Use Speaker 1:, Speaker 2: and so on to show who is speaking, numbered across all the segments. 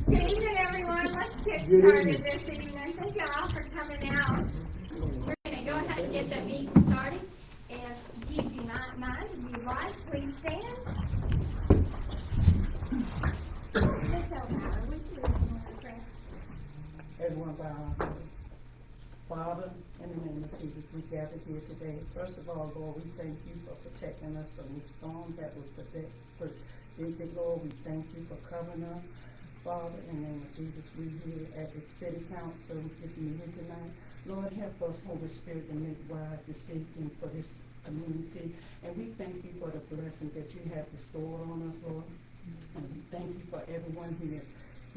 Speaker 1: Good evening, everyone. Let's get started this evening. Thank you all for coming out. We're going to go ahead and get the meeting started. If you do not mind, if you like, please stand. Miss Ellenton, would you lead us in prayer?
Speaker 2: Everyone bow our heads. Father, in the name of Jesus, we gather here today. First of all, Lord, we thank you for protecting us from the storm that was predicted, Lord. We thank you for covering us. Father, in the name of Jesus, we here at the City Council this meeting tonight. Lord, help us, Holy Spirit, to make wise decisions for this community. And we thank you for the blessing that you have bestowed on us, Lord. And we thank you for everyone here.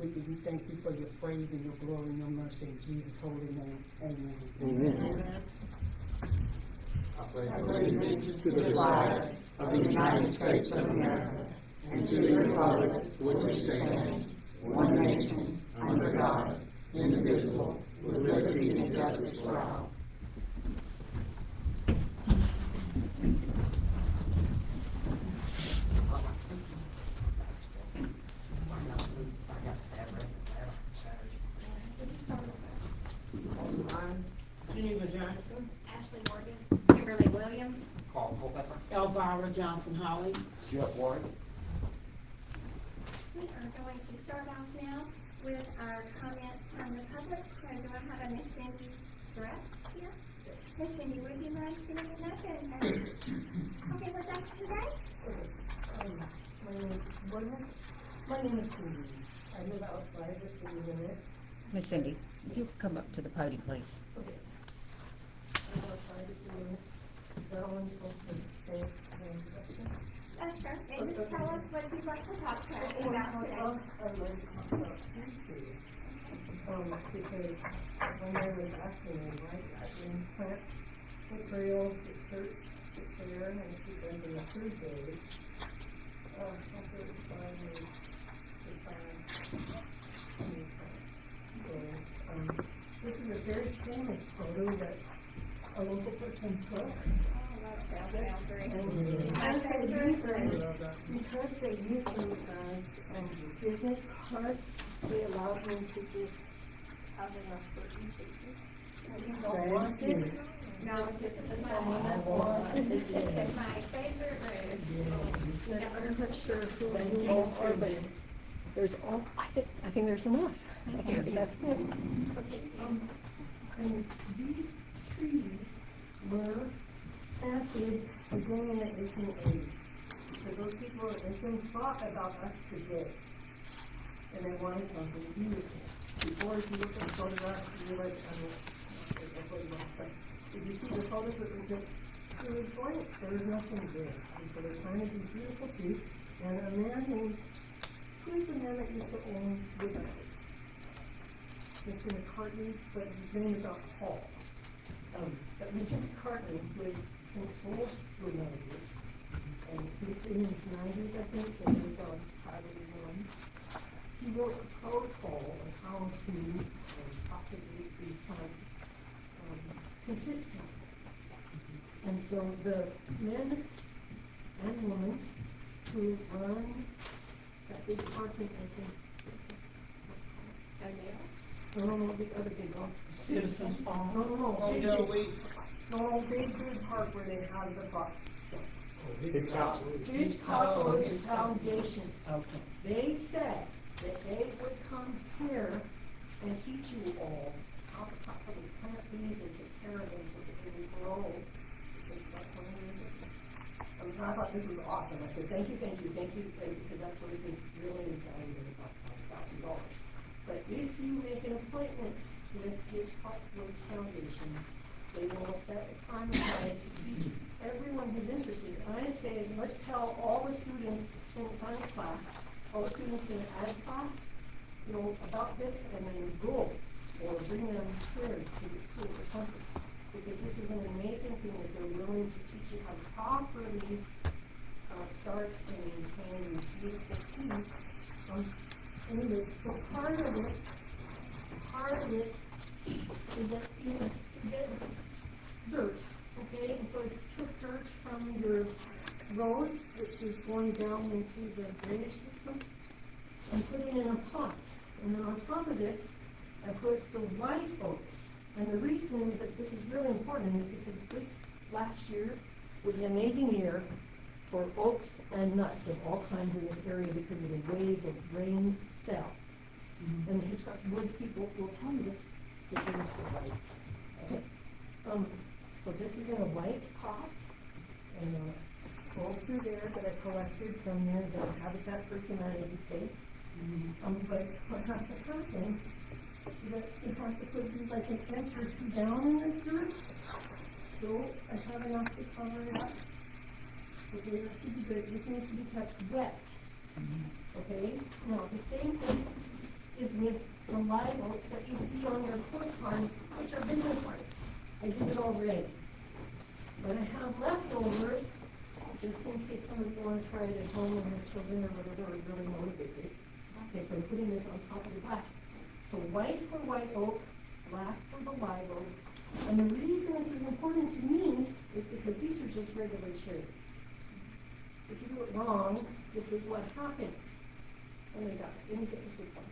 Speaker 2: We thank you for your praise and your glory and your mercy in Jesus' holy name. Amen.
Speaker 3: Amen.
Speaker 4: I pledge allegiance to the flag of the United States of America and to the republic for which it stands, one nation, under God, indivisible, with liberty and justice for all.
Speaker 2: Geneva Johnson,
Speaker 1: Ashley Morgan, Kimberly Williams,
Speaker 2: Elvira Johnson Holly,
Speaker 4: Jeff White.
Speaker 1: we are going to start off now with our comments from the public. So do I have a Miss Cindy Dress here? Miss Cindy, would you mind standing up and talking with us today?
Speaker 5: My name is Cindy. I live outside the city limits.
Speaker 3: Miss Cindy, if you could come up to the podium, please.
Speaker 5: Okay. I live outside the city limits. Is that all I'm supposed to say in the introduction?
Speaker 1: That's sure. And just tell us what you'd like to talk to us about today.
Speaker 5: I'd like to talk about Tuesday. Because when I was acting, right, I didn't plant materials, it starts to clear, and it's because of the third day. After the 5 years, it's So, this is a very famous photo that a local person took. Because they use them as business cards, they allow them to have enough certain pictures. You don't want it?
Speaker 1: No, this is my favorite room.
Speaker 5: I'm not sure who you are, but there's all, I think there's enough. Okay, that's good. Okay, and these trees were planted beginning in the 1880s. Because those people in Ellenton thought about us today. And they wanted something beautiful. Before, if you look at the photographs, you realize, did you see the photos that was it was blank? There was nothing there. And so they planted these beautiful trees. And a man named, who's the man that used to own Woodland? Mr. McCartney, but his name is not Paul. But Mr. McCartney was St. Saul's Woodlanders, and he's in his 90s, I think, and he was on Highway 1. He wrote a protocol on how to propagate these plants consistently. And so the men and women who run that big parking, I think, no, the other big one.
Speaker 2: Citizens Farm.
Speaker 5: No, big park where they have the fox jumps.
Speaker 2: Hitchcock
Speaker 5: Foundation.
Speaker 2: Okay.
Speaker 5: They said that they would come here and teach you all how to properly plant these and take care of them so that they will grow. I thought this was awesome. I said, thank you, because that's what I think really is valuable about $1,000. But if you make an appointment with Hitchcock Foundation, they will set a time aside to teach everyone who's interested. And I say, let's tell all the students in science class, all the students in ag class, about this, and then go or bring them here to the school or campus. Because this is an amazing thing that they're willing to teach you how to properly start and maintain these beautiful trees. Anyway, so part of it is that you get dirt, okay? And so it's took dirt from your roads, which is going down into the drainage system, and put it in a pot. And then on top of this, I put the white oaks. And the reason that this is really important is because this last year was an amazing year for oaks and nuts of all kinds in this area because of the wave of rain fell. And the Hitchcock Woods people will tell you this, the trees were white. Okay. So this is in a white pot, and go through there that I collected from the Habitat for Humanity place. But what has to happen is that you have to put these like an inch or two down in the dirt. So I have enough to cover it up. But it should be good. This needs to be kept wet. Okay? Now the same thing is with the live oaks that you see on your corn cards, which are business cards. I did it already. But I have leftovers, just in case some of you want to try it at home and have children or whatever are really motivated. Okay, so I'm putting this on top of the black. So white for white oak, black for the live oak. And the reason this is important to me is because these are just regular cherries. If you do it wrong, this is what happens when they die. Then you get the sleep one.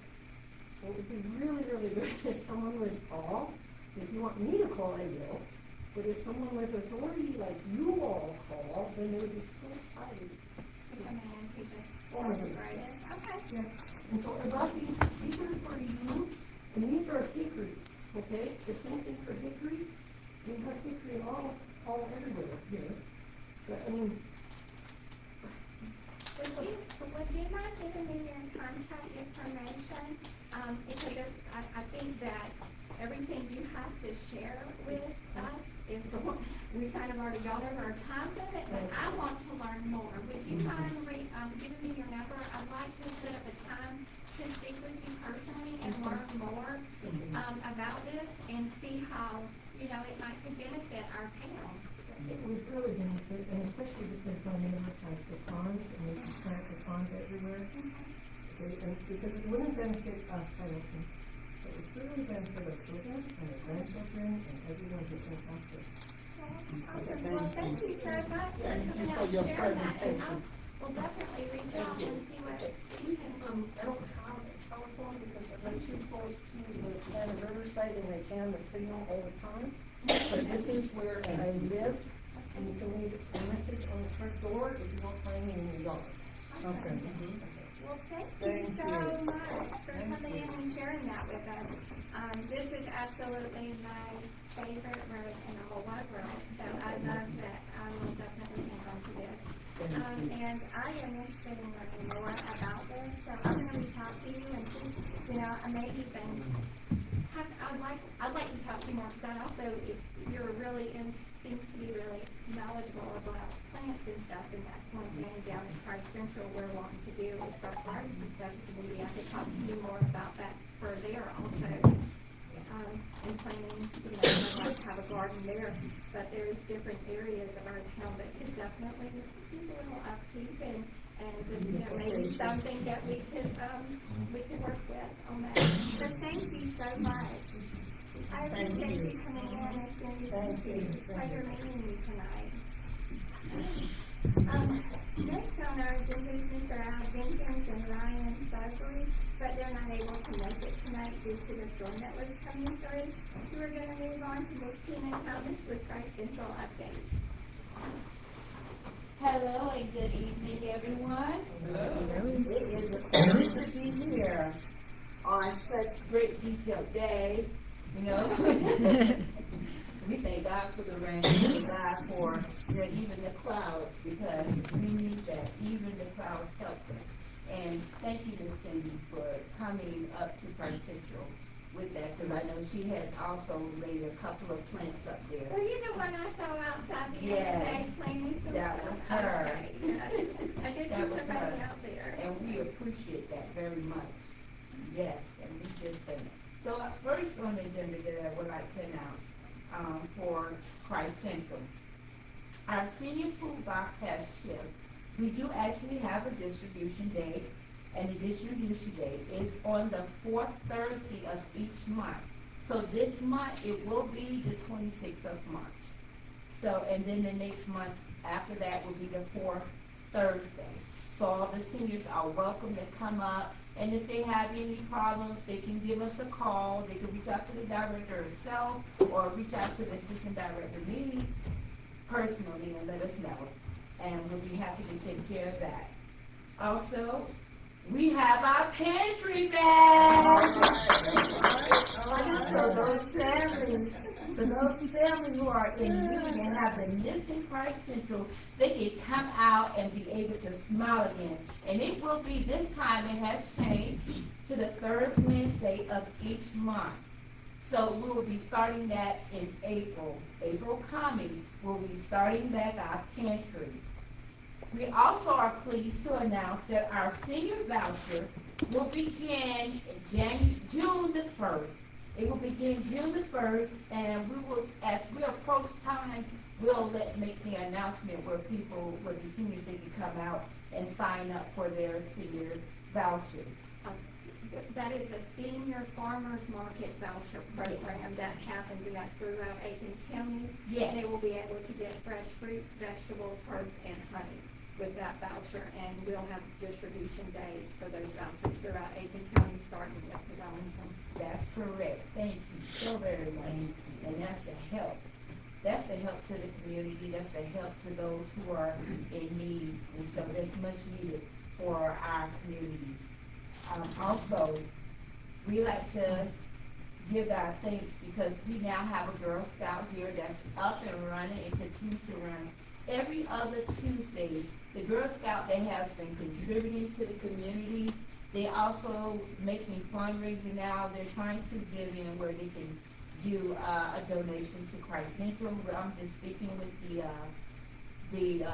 Speaker 5: So it would be really, really good if someone would call. If you want me to call, I will. But if someone with authority like you all call, then they would be so excited.
Speaker 1: To come in and teach us.
Speaker 5: Oh my goodness.
Speaker 1: Okay.
Speaker 5: Yes. And so I brought these are for you, and these are hickories, okay? The same thing for hickory. You have hickory all everywhere here. So, I mean,
Speaker 1: Would you mind giving me your contact information? Because I think that everything you have to share with us is we kind of already got over our time limit, but I want to learn more. Would you mind giving me your number? I'd like to set up a time to speak with you personally and learn more about this and see how, it could benefit our town.
Speaker 5: it would really benefit, and especially because my neighbor has pecans, and they just plant pecans everywhere. Okay, and because it wouldn't benefit us, I don't think. It would really benefit our children and our grandchildren and everyone who can after.
Speaker 1: Awesome. Well, thank you so much for coming out and sharing that. And we'll definitely reach out and see what we can.
Speaker 5: I don't have a telephone because I'm too close to the Savannah Riverside and they jam the signal all the time. But this is where I live, and you can leave a message on the front door if you won't find me in your yard.
Speaker 2: Okay.
Speaker 1: Well, thank you so much for coming in and sharing that with us. This is absolutely my favorite road in the whole wide world, so I love that. I will definitely hang on to this. And I am interested in learning more about this, so I'm going to reach out to you and see, I may even I'd like to talk to you more, because I also, if you're really seems to be really knowledgeable about plants and stuff, and that's one thing down at Christ Central we're wanting to do is start gardens and stuff, so maybe I could talk to you more about that for there also. And planning, I'd like to have a garden there, but there's different areas of our town that could definitely use a little upkeep and maybe something that we could work with on that. So thank you so much. I appreciate you coming in and Cindy. Thank you. It's a pleasure meeting you tonight. Next on our agenda is Mr. Al Jenkins and Ryan Sudbury, but they're not able to make it tonight due to the storm that was coming through. So we're going to move on to Miss Tina Thomas with Christ Central updates.
Speaker 6: Hello and good evening, everyone. It is a pleasure to be here on such great detailed day. We thank God for the rain. We thank God for even the clouds, because we need that. Even the clouds helps us. And thank you, Miss Cindy, for coming up to Christ Central with that, because I know she has also laid a couple of plants up there.
Speaker 1: Were you the one I saw outside the other day planting some
Speaker 6: that
Speaker 1: stuff?
Speaker 6: was her.
Speaker 1: Okay. I did see
Speaker 6: That was
Speaker 1: somebody
Speaker 6: her.
Speaker 1: out there.
Speaker 6: And we appreciate that very much. Yes, and we just thank. So first on the agenda that I would like to announce for Christ Central, our senior food box has shipped. We do actually have a distribution date, and the distribution date is on the 4th Thursday of each month. So this month, it will be the 26th of March. So, and then the next month after that will be the 4th Thursday. So So all the seniors are welcome to come up, and if they have any problems, they can give us a call. They can reach out to the director herself, or reach out to the assistant director, me, personally, and let us know. And we'll be happy to take care of that. Also, we have our pantry back. So those families who are in need and have been missing Christ Central, they can come out and be able to smile again. And it will be, this time it has changed to the third Wednesday of each month. So we will be starting that in April. April coming, we'll be starting back our pantry. We also are pleased to announce that our senior voucher will begin June the 1st. It will begin June the 1st, and we will, as we approach time, we'll make the announcement where the seniors, they can come out and sign up for their senior vouchers.
Speaker 1: That is a senior farmers market voucher program that happens, and that's throughout Aiken County.
Speaker 6: Yes.
Speaker 1: They will be able to get fresh fruits, vegetables, herbs, and honey with that voucher, and we'll have distribution days for those vouchers throughout Aiken County, starting with the Ellenton.
Speaker 6: That's correct. Thank you so very much. And that's a help. That's a help to the community. That's a help to those who are in need. And so that's much needed for our communities. Also, we like to give our thanks because we now have a Girl Scout here that's up and running and continues to run every other Tuesdays. The Girl Scout, they have been contributing to the community. They also making fundraising now. They're trying to give in where they can do a donation to Christ Central. I'm just speaking with the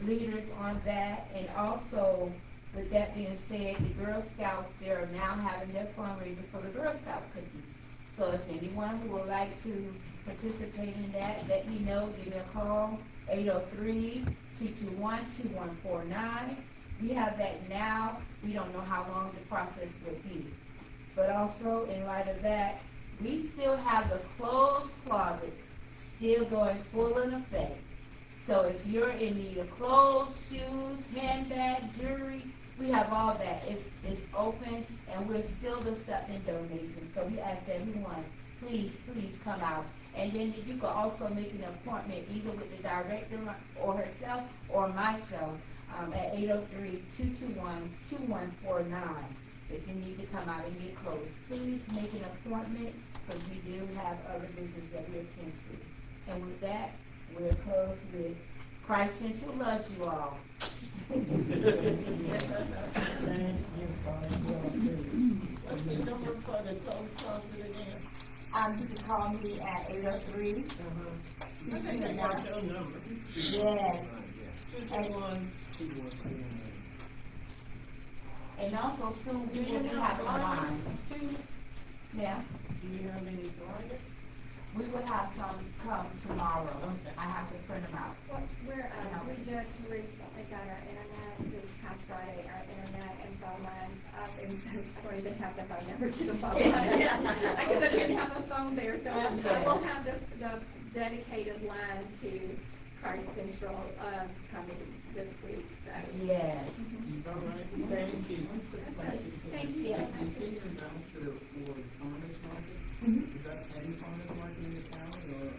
Speaker 6: leaders on that. And also, with that being said, the Girl Scouts, they're now having their fundraiser for the Girl Scout cookies. So if anyone who would like to participate in that, let me know. Give me a call, 803-221-2149. We have that now. We don't know how long the process will be. But also, in light of that, we still have the clothes closet still going full in effect. So if you're in need of clothes, shoes, handbags, jewelry, we have all that. It's open, and we're still accepting donations. So we ask everyone, please come out. And then you can also make an appointment either with the director or herself or myself at 803-221-2149 if you need to come out and get clothes. Please make an appointment because we do have other business that we attend to. And with that, we're closed with Christ Central loves you all.
Speaker 2: Thank you,
Speaker 4: What's the number for the close closet again?
Speaker 6: You can call me at 803.
Speaker 4: I think I got your number.
Speaker 6: Yes.
Speaker 4: 221.
Speaker 6: And also soon we will be having wine. Yeah.
Speaker 4: Do you have any flyers?
Speaker 6: We will have some come tomorrow.
Speaker 4: Okay.
Speaker 6: I have to print them out.
Speaker 1: Well, we just recently got our internet, this past Friday, our internet and phone lines up, and so I don't even have the phone number to the phone line. Because I didn't have a phone there, so I will have the dedicated line to Christ Central coming this week, so.
Speaker 6: Yes.
Speaker 4: All right. Thank you.
Speaker 1: Thank you.
Speaker 6: Yes.
Speaker 7: The senior voucher for the farmers market, is that any farmers market in the town or?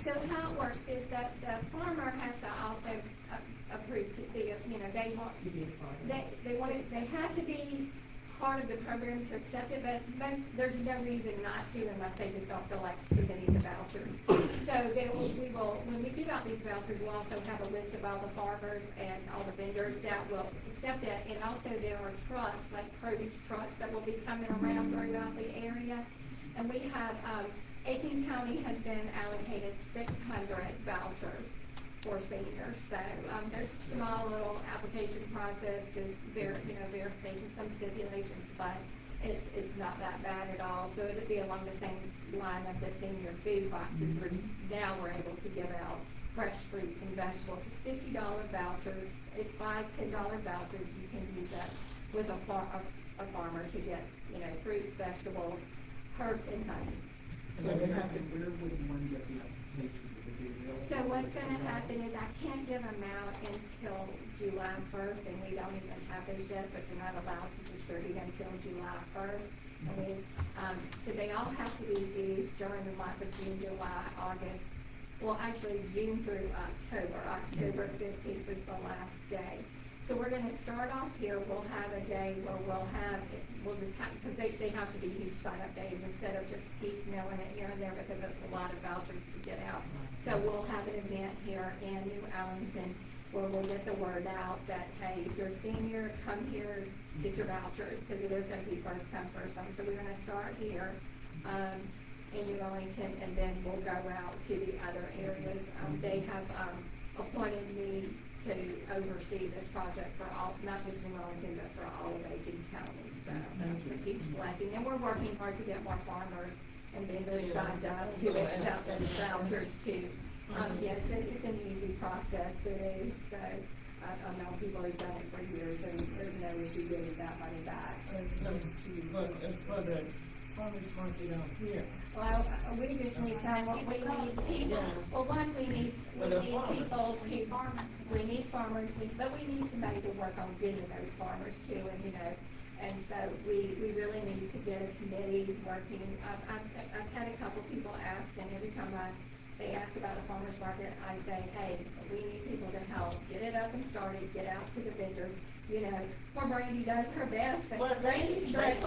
Speaker 1: So how it works is that the farmer has to also approve to be, they want, they have to be part of the program to accept it, but there's no reason not to unless they just don't feel like submitting the vouchers. So when we give out these vouchers, we'll also have a list of all the farmers and all the vendors that will accept it. And also there are trucks, like produce trucks, that will be coming around throughout the area. And we have, Aiken County has been allocated 600 vouchers for seniors. So there's a small little application process, just verification, some stipulations, but it's not that bad at all. So it'll be along the same line of the senior food boxes. Now we're able to give out fresh fruits and vegetables. It's $50 vouchers. It's $5, $10 vouchers. You can use that with a farmer to get fruits, vegetables, herbs, and honey.
Speaker 7: So you have to, where would one get the application? Would it big deal.
Speaker 1: So what's gonna happen is I can't give them out until July first, and we don't even have those yet, but we're not allowed to distribute until July first. And so they all have to be used during the month of June, July, August, well, actually June through October. October 15th is the last day. So we're gonna start off here, we'll have a day where we'll just have, because they have to be huge sign-up days instead of just piecemealing it here and there, because that's a lot of vouchers to get out. So we'll have an event here in New Ellenton where we'll get the word out that, hey, if you're a senior, come here, get your vouchers, because it is gonna be first come, first served. So we're gonna start here, in New Ellenton, and then we'll go out to the other areas. They have, appointed me to oversee this project for all, not just New Ellenton, but for all of Aiken County. So that's a huge blessing. And we're working hard to get more farmers and vendors signed up to accept those vouchers too. Yeah, it's an easy process to do. So I know people who've done it for years, and there's no issue getting that money back.
Speaker 8: But as for the farmers market out here,
Speaker 1: Well, we just need someone, we need people, well, one, we need people to, we need farmers, but we need somebody to work on getting those farmers too, and, you know, and so we really need to get a committee working. I've had a couple people ask, and every time they ask about a farmer's market, I say, hey, we need people to help get it up and started, get out to the vendors. You know, poor Brandy does her best, but Brandy's straight.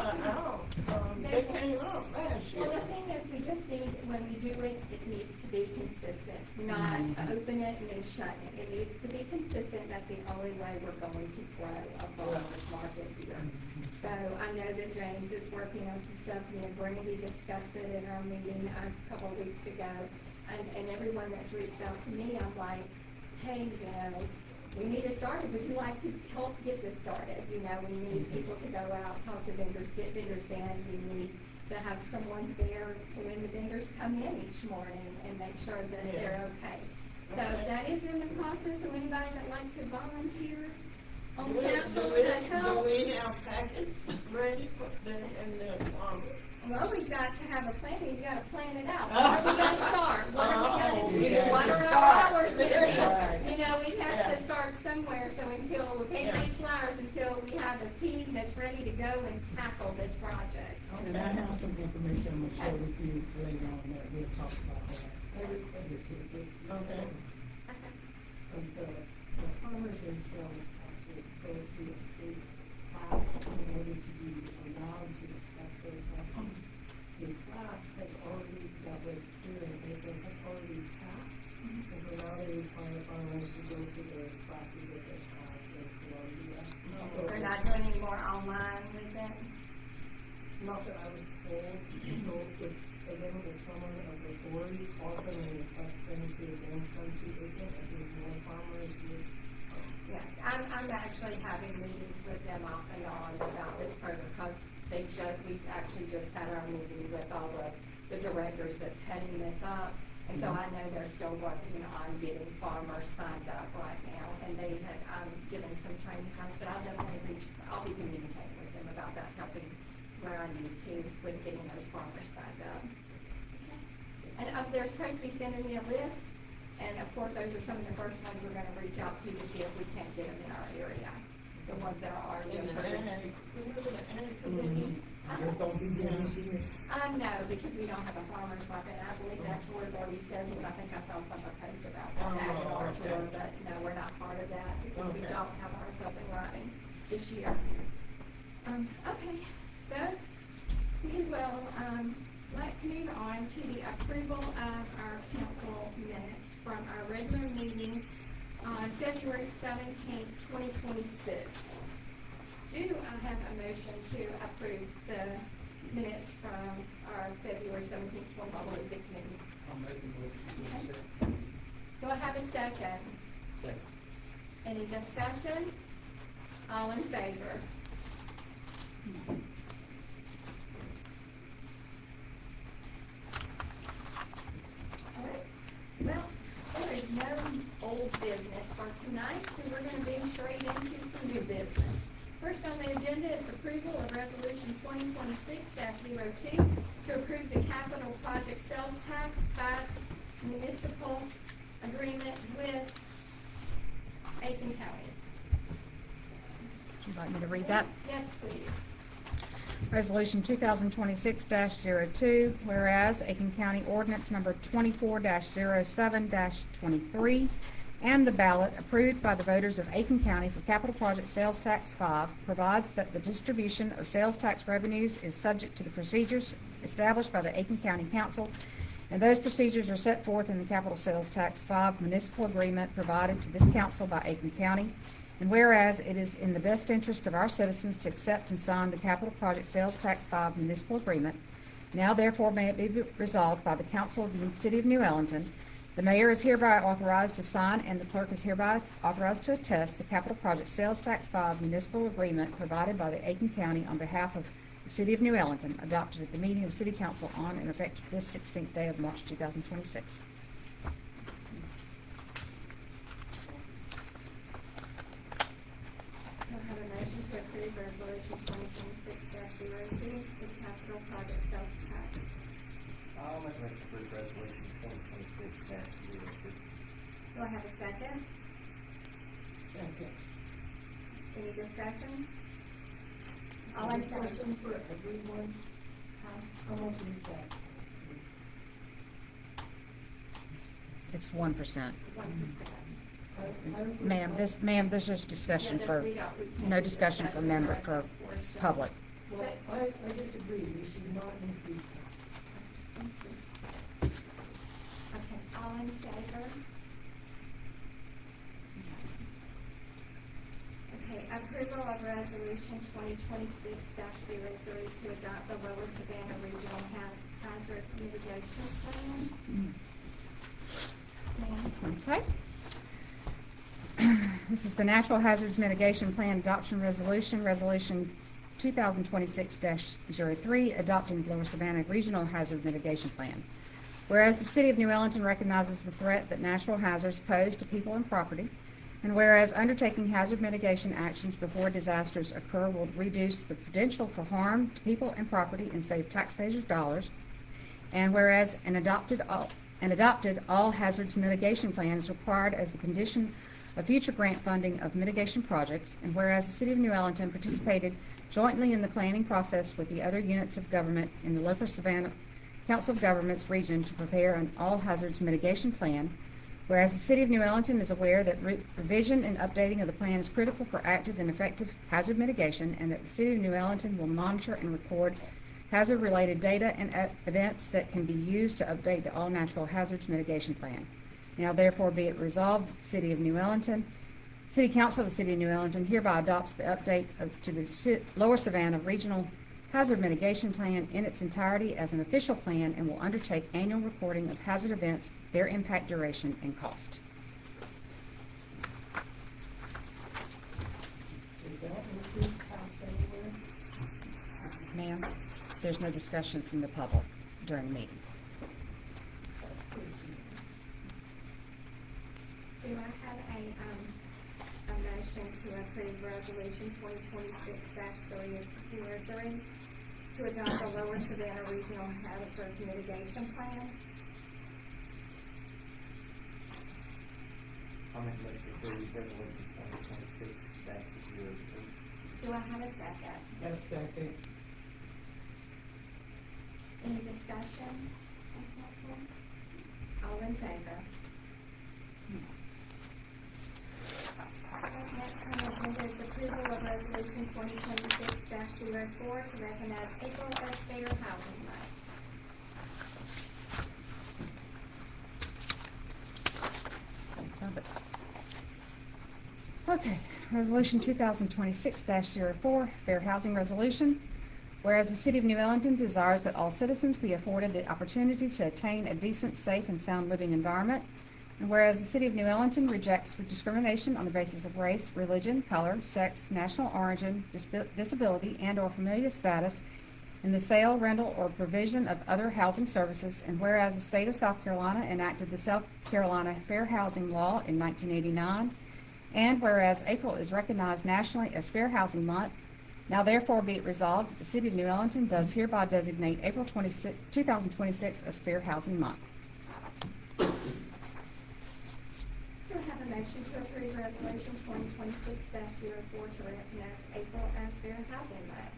Speaker 8: they came out last year.
Speaker 1: Well, the thing is, we just need, when we do it, it needs to be consistent, not open it and then shut it. It needs to be consistent. That's the only way we're going to grow a farmer's market here. So I know that James is working on some stuff, me and Brandy discussed it in our meeting a couple of weeks ago. And everyone that's reached out to me, I'm like, hey, you know, we need it started. Would you like to help get this started? You know, we need people to go out, talk to vendors, get vendors in. We need to have someone there to when the vendors come in each morning and make sure that they're okay. So that is in the process. So anybody that likes to volunteer on council to help.
Speaker 8: Do we have packets ready for them and their farmers?
Speaker 1: Well, we've got to have a plan. You got to plan it out. Where are we going to start? What are we going to do? What are our hours going to be? You know, we have to start somewhere. So until we can't make flowers until we have a team that's ready to go and tackle this project.
Speaker 2: And I have some information I'm gonna share with you later on that we'll talk about that.
Speaker 8: Okay.
Speaker 5: The farmers themselves have to go through a state class in order to be allowed to accept those vouchers. The class has already, that was here in April, has already passed. Because a lot of the farmers to go to the classes that they have in Columbia. So
Speaker 1: We're not doing any more online with them.
Speaker 5: not that I was told, so if, again, with someone of authority calls them and requests them to then come to Aiken, I think more farmers would,
Speaker 1: Yeah, I'm actually having meetings with them off and on about this program because we've actually just had our meeting with all the directors that's heading this up. And so I know they're still working on getting farmers signed up right now. And they had, given some training times, but I'll be communicating with them about that, helping where I need to with getting those farmers signed up. And they're supposed to be sending me a list. And of course, those are some of the first ones we're gonna reach out to see if we can't get them in our area. The ones that are already
Speaker 8: In the
Speaker 1: approved.
Speaker 8: remember the ag committee?
Speaker 1: No, because we don't have a farmer's market. I believe that tour is already scheduled. I think I saw something post about that, ag and art tour, but no, we're not part of that because we don't have ours up and running this year. Okay, so we will, let's move on to the approval of our council minutes from our regular meeting on February 17th, 2026. Do I have a motion to approve the minutes from our February 17th, 2026 meeting?
Speaker 7: I'll make a motion to accept.
Speaker 1: Do I have a second?
Speaker 7: Second.
Speaker 1: Any discussion? All in favor? All right. Well, there is no old business for tonight, so we're gonna move straight into some new business. First on the agenda is approval of resolution 2026-02 to approve the capital project sales tax municipal agreement with Aiken County.
Speaker 3: Would you like me to read that?
Speaker 1: Yes, please.
Speaker 3: Resolution 2026-02, whereas Aiken County Ordinance Number 24-07-23 and the ballot approved by the voters of Aiken County for Capital Project Sales Tax 5 provides that the distribution of sales tax revenues is subject to the procedures established by the Aiken County Council, and those procedures are set forth in the Capital Sales Tax 5 municipal agreement provided to this council by Aiken County. And whereas it is in the best interest of our citizens to accept and sign the Capital Project Sales Tax 5 municipal agreement, now therefore may it be resolved by the Council of the City of New Ellenton, the mayor is hereby authorized to sign and the clerk is hereby authorized to attest the Capital Project Sales Tax 5 municipal agreement provided by the Aiken County on behalf of the City of New Ellenton, adopted at the meeting of City Council on and effective this 16th day of March 2026.
Speaker 1: I have a motion to approve resolution 2026-02, the capital project sales tax.
Speaker 7: I'll make a motion to approve resolution 2026-02.
Speaker 1: Do I have a second?
Speaker 5: Second.
Speaker 1: Any discussion?
Speaker 5: All
Speaker 1: All in
Speaker 5: this
Speaker 1: favor?
Speaker 5: question for everyone, how much is that?
Speaker 3: It's 1%.
Speaker 1: 1%.
Speaker 3: Ma'am, there's just discussion
Speaker 1: Yeah,
Speaker 3: for,
Speaker 1: we don't-
Speaker 3: no discussion for member, for public.
Speaker 5: Well, I just agree, we should not increase taxes.
Speaker 1: Okay, all in favor? Okay, approval of resolution 2026-03 to adopt the Lower Savannah Regional Hazard Mitigation Plan. Ma'am?
Speaker 3: Okay. This is the Natural Hazards Mitigation Plan Adoption Resolution, Resolution 2026-03, adopting the Lower Savannah Regional Hazard Mitigation Plan. Whereas the City of New Ellenton recognizes the threat that natural hazards pose to people and property, and whereas undertaking hazard mitigation actions before disasters occur will reduce the potential for harm to people and property and save taxpayers' dollars, and whereas an adopted all hazards mitigation plan is required as the condition of future grant funding of mitigation projects, and whereas the City of New Ellenton participated jointly in the planning process with the other units of government in the Lower Savannah Council of Governments region to prepare an all hazards mitigation plan, whereas the City of New Ellenton is aware that revision and updating of the plan is critical for active and effective hazard mitigation, and that the City of New Ellenton will monitor and record hazard-related data and events that can be used to update the all-natural hazards mitigation plan. Now therefore be it resolved, the City of New Ellenton, City Council of the City of New Ellenton hereby adopts the update to the Lower Savannah Regional Hazard Mitigation Plan in its entirety as an official plan and will undertake annual reporting of hazard events, their impact, duration, and cost.
Speaker 5: Is that increased tax anywhere?
Speaker 3: Ma'am, there's no discussion from the public during the meeting.
Speaker 1: Do I have a motion to approve resolution 2026-03 to adopt the Lower Savannah Regional Hazard Mitigation Plan?
Speaker 7: I'll make a motion to approve resolution 2026-03.
Speaker 1: Do I have a second?
Speaker 5: Yes, second.
Speaker 1: Any discussion? on council? All in favor? Next on the agenda is approval of resolution 2026-04 to recognize April as Fair Housing Month.
Speaker 3: Okay, Resolution 2026-04, Fair Housing Resolution. Whereas the City of New Ellenton desires that all citizens be afforded the opportunity to attain a decent, safe, and sound living environment, and whereas the City of New Ellenton rejects discrimination on the basis of race, religion, color, sex, national origin, disability, and/or familial status in the sale, rental, or provision of other housing services, and whereas the State of South Carolina enacted the South Carolina Fair Housing Law in 1989, and whereas April is recognized nationally as Fair Housing Month, now therefore be it resolved that the City of New Ellenton does hereby designate April 2026 as Fair Housing Month.
Speaker 5: Is
Speaker 1: motion to approve resolution 2026-04 to recognize April as Fair Housing Month.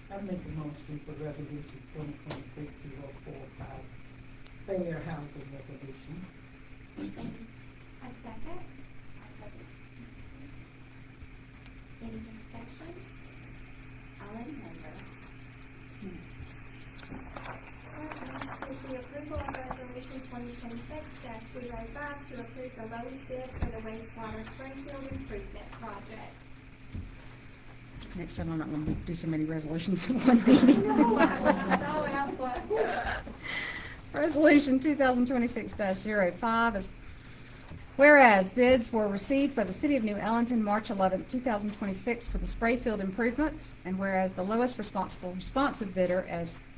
Speaker 2: I make a motion for resolution 2026-045, fair housing resolution.
Speaker 1: A second? Any discussion? All in favor? Is the approval of resolution 2026-205 to approve the lowest bid for the wastewater Springfield improvement projects.
Speaker 3: Next time, I'm not going to do so many resolutions in one meeting.
Speaker 1: No, I saw it, I was like,
Speaker 3: Resolution 2026-05 is, whereas bids were received by the City of New Ellenton March 11, 2026 for the spray field improvements, and whereas the lowest responsive bidder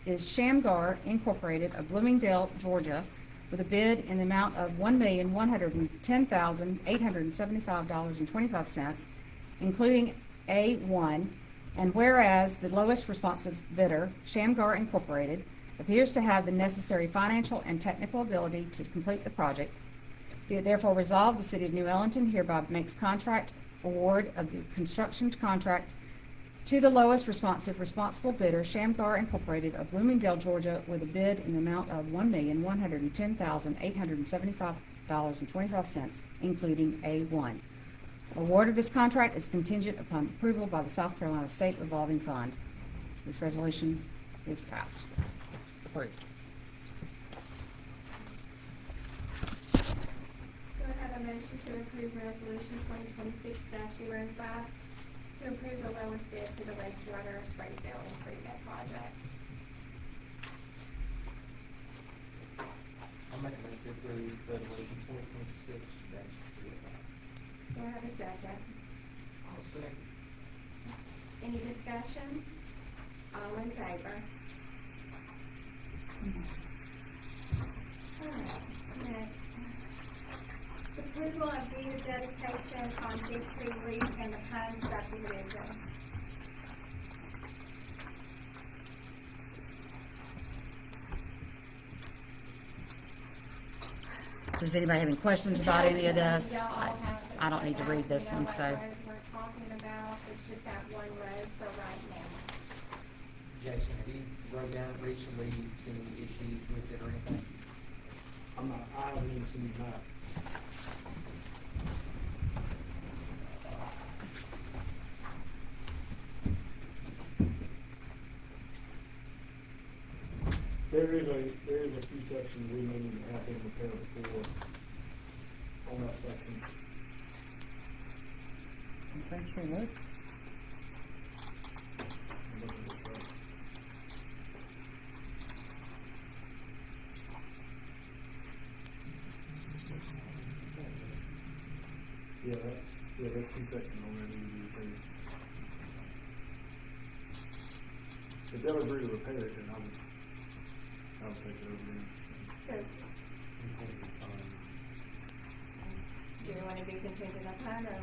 Speaker 3: is Shamgar Incorporated of Bloomingdale, Georgia, with a bid in the amount of $1,110,875.25, including A1, and whereas the lowest responsive bidder, Shamgar Incorporated, appears to have the necessary financial and technical ability to complete the project, be it therefore resolved, the City of New Ellenton hereby makes contract award of the construction contract to the lowest responsible bidder, Shamgar Incorporated of Bloomingdale, Georgia, with a bid in the amount of $1,110,875.25, including A1. Award of this contract is contingent upon approval by the South Carolina State Revolving Fund. This resolution is passed. Approved.
Speaker 1: do I have a motion to approve resolution 2026-05 to approve the lowest bid for the wastewater Springfield improvement projects?
Speaker 7: I'll make a motion to approve resolution 2026-205.
Speaker 1: Do I have a second?
Speaker 7: I'll second.
Speaker 1: Any discussion? All in favor? Alright, next. Approval of deed of dedication on Big Tree Leaf and the Pine subdivision.
Speaker 3: Does anybody have any questions about any of this?
Speaker 1: Y'all all have it.
Speaker 3: I don't need to read this one, so.
Speaker 1: What we're talking about, it's just that one road for right now.
Speaker 7: Jason, have you wrote down recently seen any issues with it or anything?
Speaker 9: I haven't even seen the map. There is a few sections we may need to have them repair before on that section.
Speaker 3: Okay, sure would.
Speaker 9: I'm looking at that. Yeah, that's two sections on there that need to be repaired. If they'll agree to repair it, then I would take it over there.
Speaker 1: So, do you want to be contingent upon, or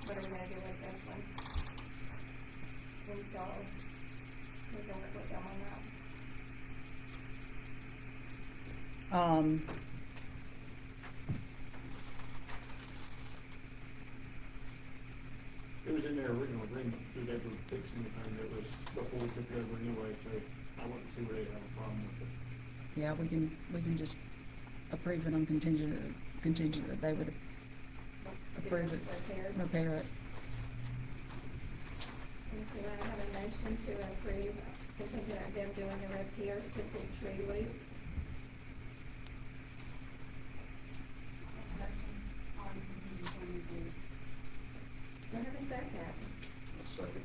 Speaker 1: what are we gonna do with this one? Until we can work with them on that.
Speaker 9: It was in their original agreement, that they were fixing the thing that was before we took it over anyway, so I wouldn't see where they have a problem with it.
Speaker 3: Yeah, we can just approve it on contingent that they would approve it,
Speaker 1: Repairs.
Speaker 3: repair it.
Speaker 1: And so I have a motion to approve contingent on them doing the repairs to Big Tree Loop. Do I have a second?
Speaker 9: Second.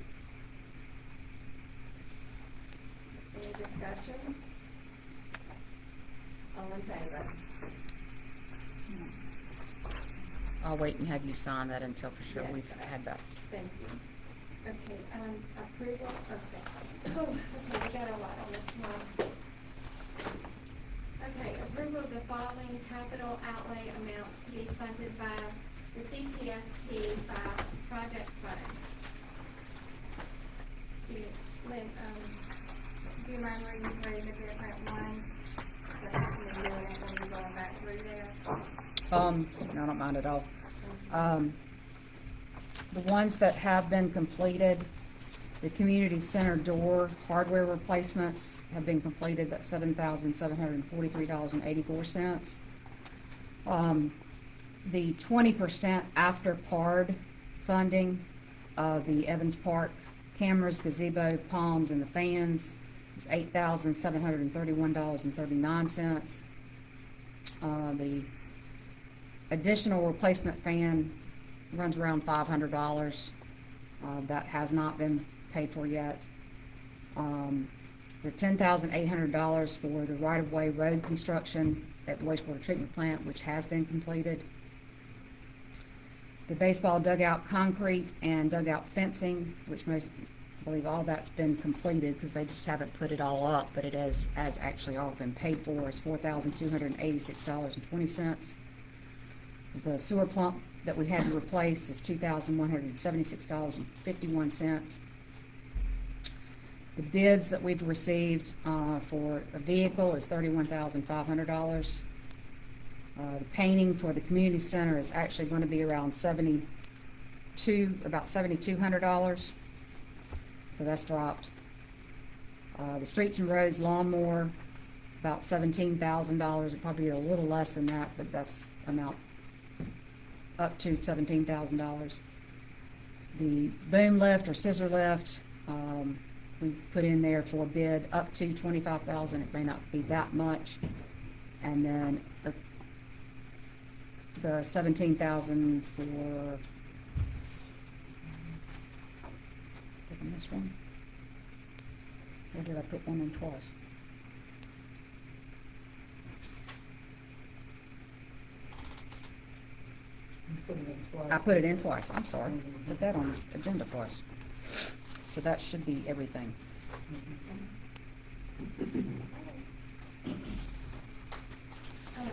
Speaker 1: Any discussion? All in favor?
Speaker 3: I'll wait and have you sign that until for sure
Speaker 1: Yes.
Speaker 3: we've had that.
Speaker 1: Thank you. Okay, approval, okay. Oh, okay, we got a lot on this one. Okay, approval of the following capital outlay amounts to be funded by the CPST project funds. Lynn, do you mind reading through the different ones? So you can do it when you're going back through there.
Speaker 3: No, I don't mind at all. The ones that have been completed, the community center door hardware replacements have been completed, that's $7,743.84. The 20% after PARD funding of the Evans Park cameras, gazebo, palms, and the fans is $8,731.39. The additional replacement fan runs around $500. That has not been paid for yet. The $10,800 for the right-of-way road construction at the wastewater treatment plant, which has been completed. The baseball dugout concrete and dugout fencing, which most, I believe all that's been completed because they just haven't put it all up, but it has actually all been paid for, is $4,286.20. The sewer pump that we had to replace is $2,176.51. The bids that we've received for a vehicle is $31,500. The painting for the community center is actually going to be around about $7,200. So that's dropped. The streets and roads lawnmower, about $17,000. It'll probably be a little less than that, but that's amount up to $17,000. The boom lift or scissor lift, we put in there for a bid up to $25,000. It may not be that much. And then the $17,000 for, did I miss one? Or did I put one in twice? I put it in twice, I'm sorry. Put that on the agenda twice. So that should be everything.
Speaker 1: All right,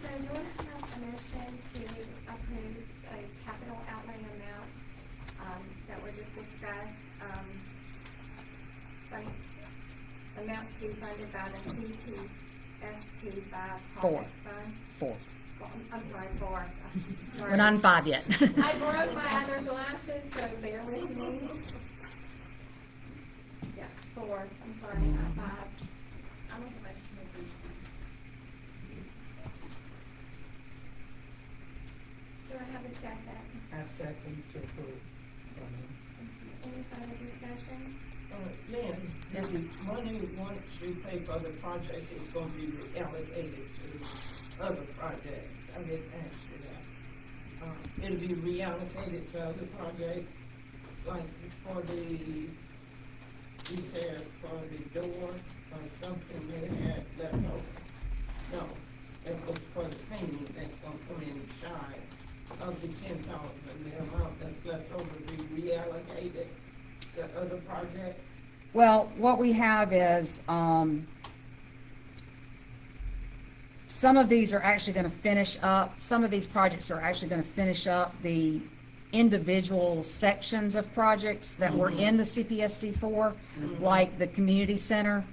Speaker 1: so do you want to have a motion to approve capital outlay amounts that were just discussed? Amounts to be funded by the CPST 5 project fund?
Speaker 3: Four.
Speaker 1: I'm sorry, 4.
Speaker 3: We're not in 5 yet.
Speaker 1: I broke my other glasses, so bear with me. Yeah, 4. I'm sorry, not 5. I'm with the motion. Do I have a second?
Speaker 2: I second to approve.
Speaker 1: Any further discussion?
Speaker 8: Lynn,
Speaker 3: Yes, ma'am.
Speaker 8: money, once we pay for the project, is gonna be reallocated to other projects. I didn't answer that. It'll be reallocated to other projects, like for the, you said for the door, or something they had left over. No, it was for the painting that's gonna come in shy of the 10,000, the amount that's left over be reallocated to other projects.
Speaker 3: Well, what we have is, some of these are actually going to finish up, some of these projects are actually going to finish up the individual sections of projects that were in the CPSD 4, like the community center,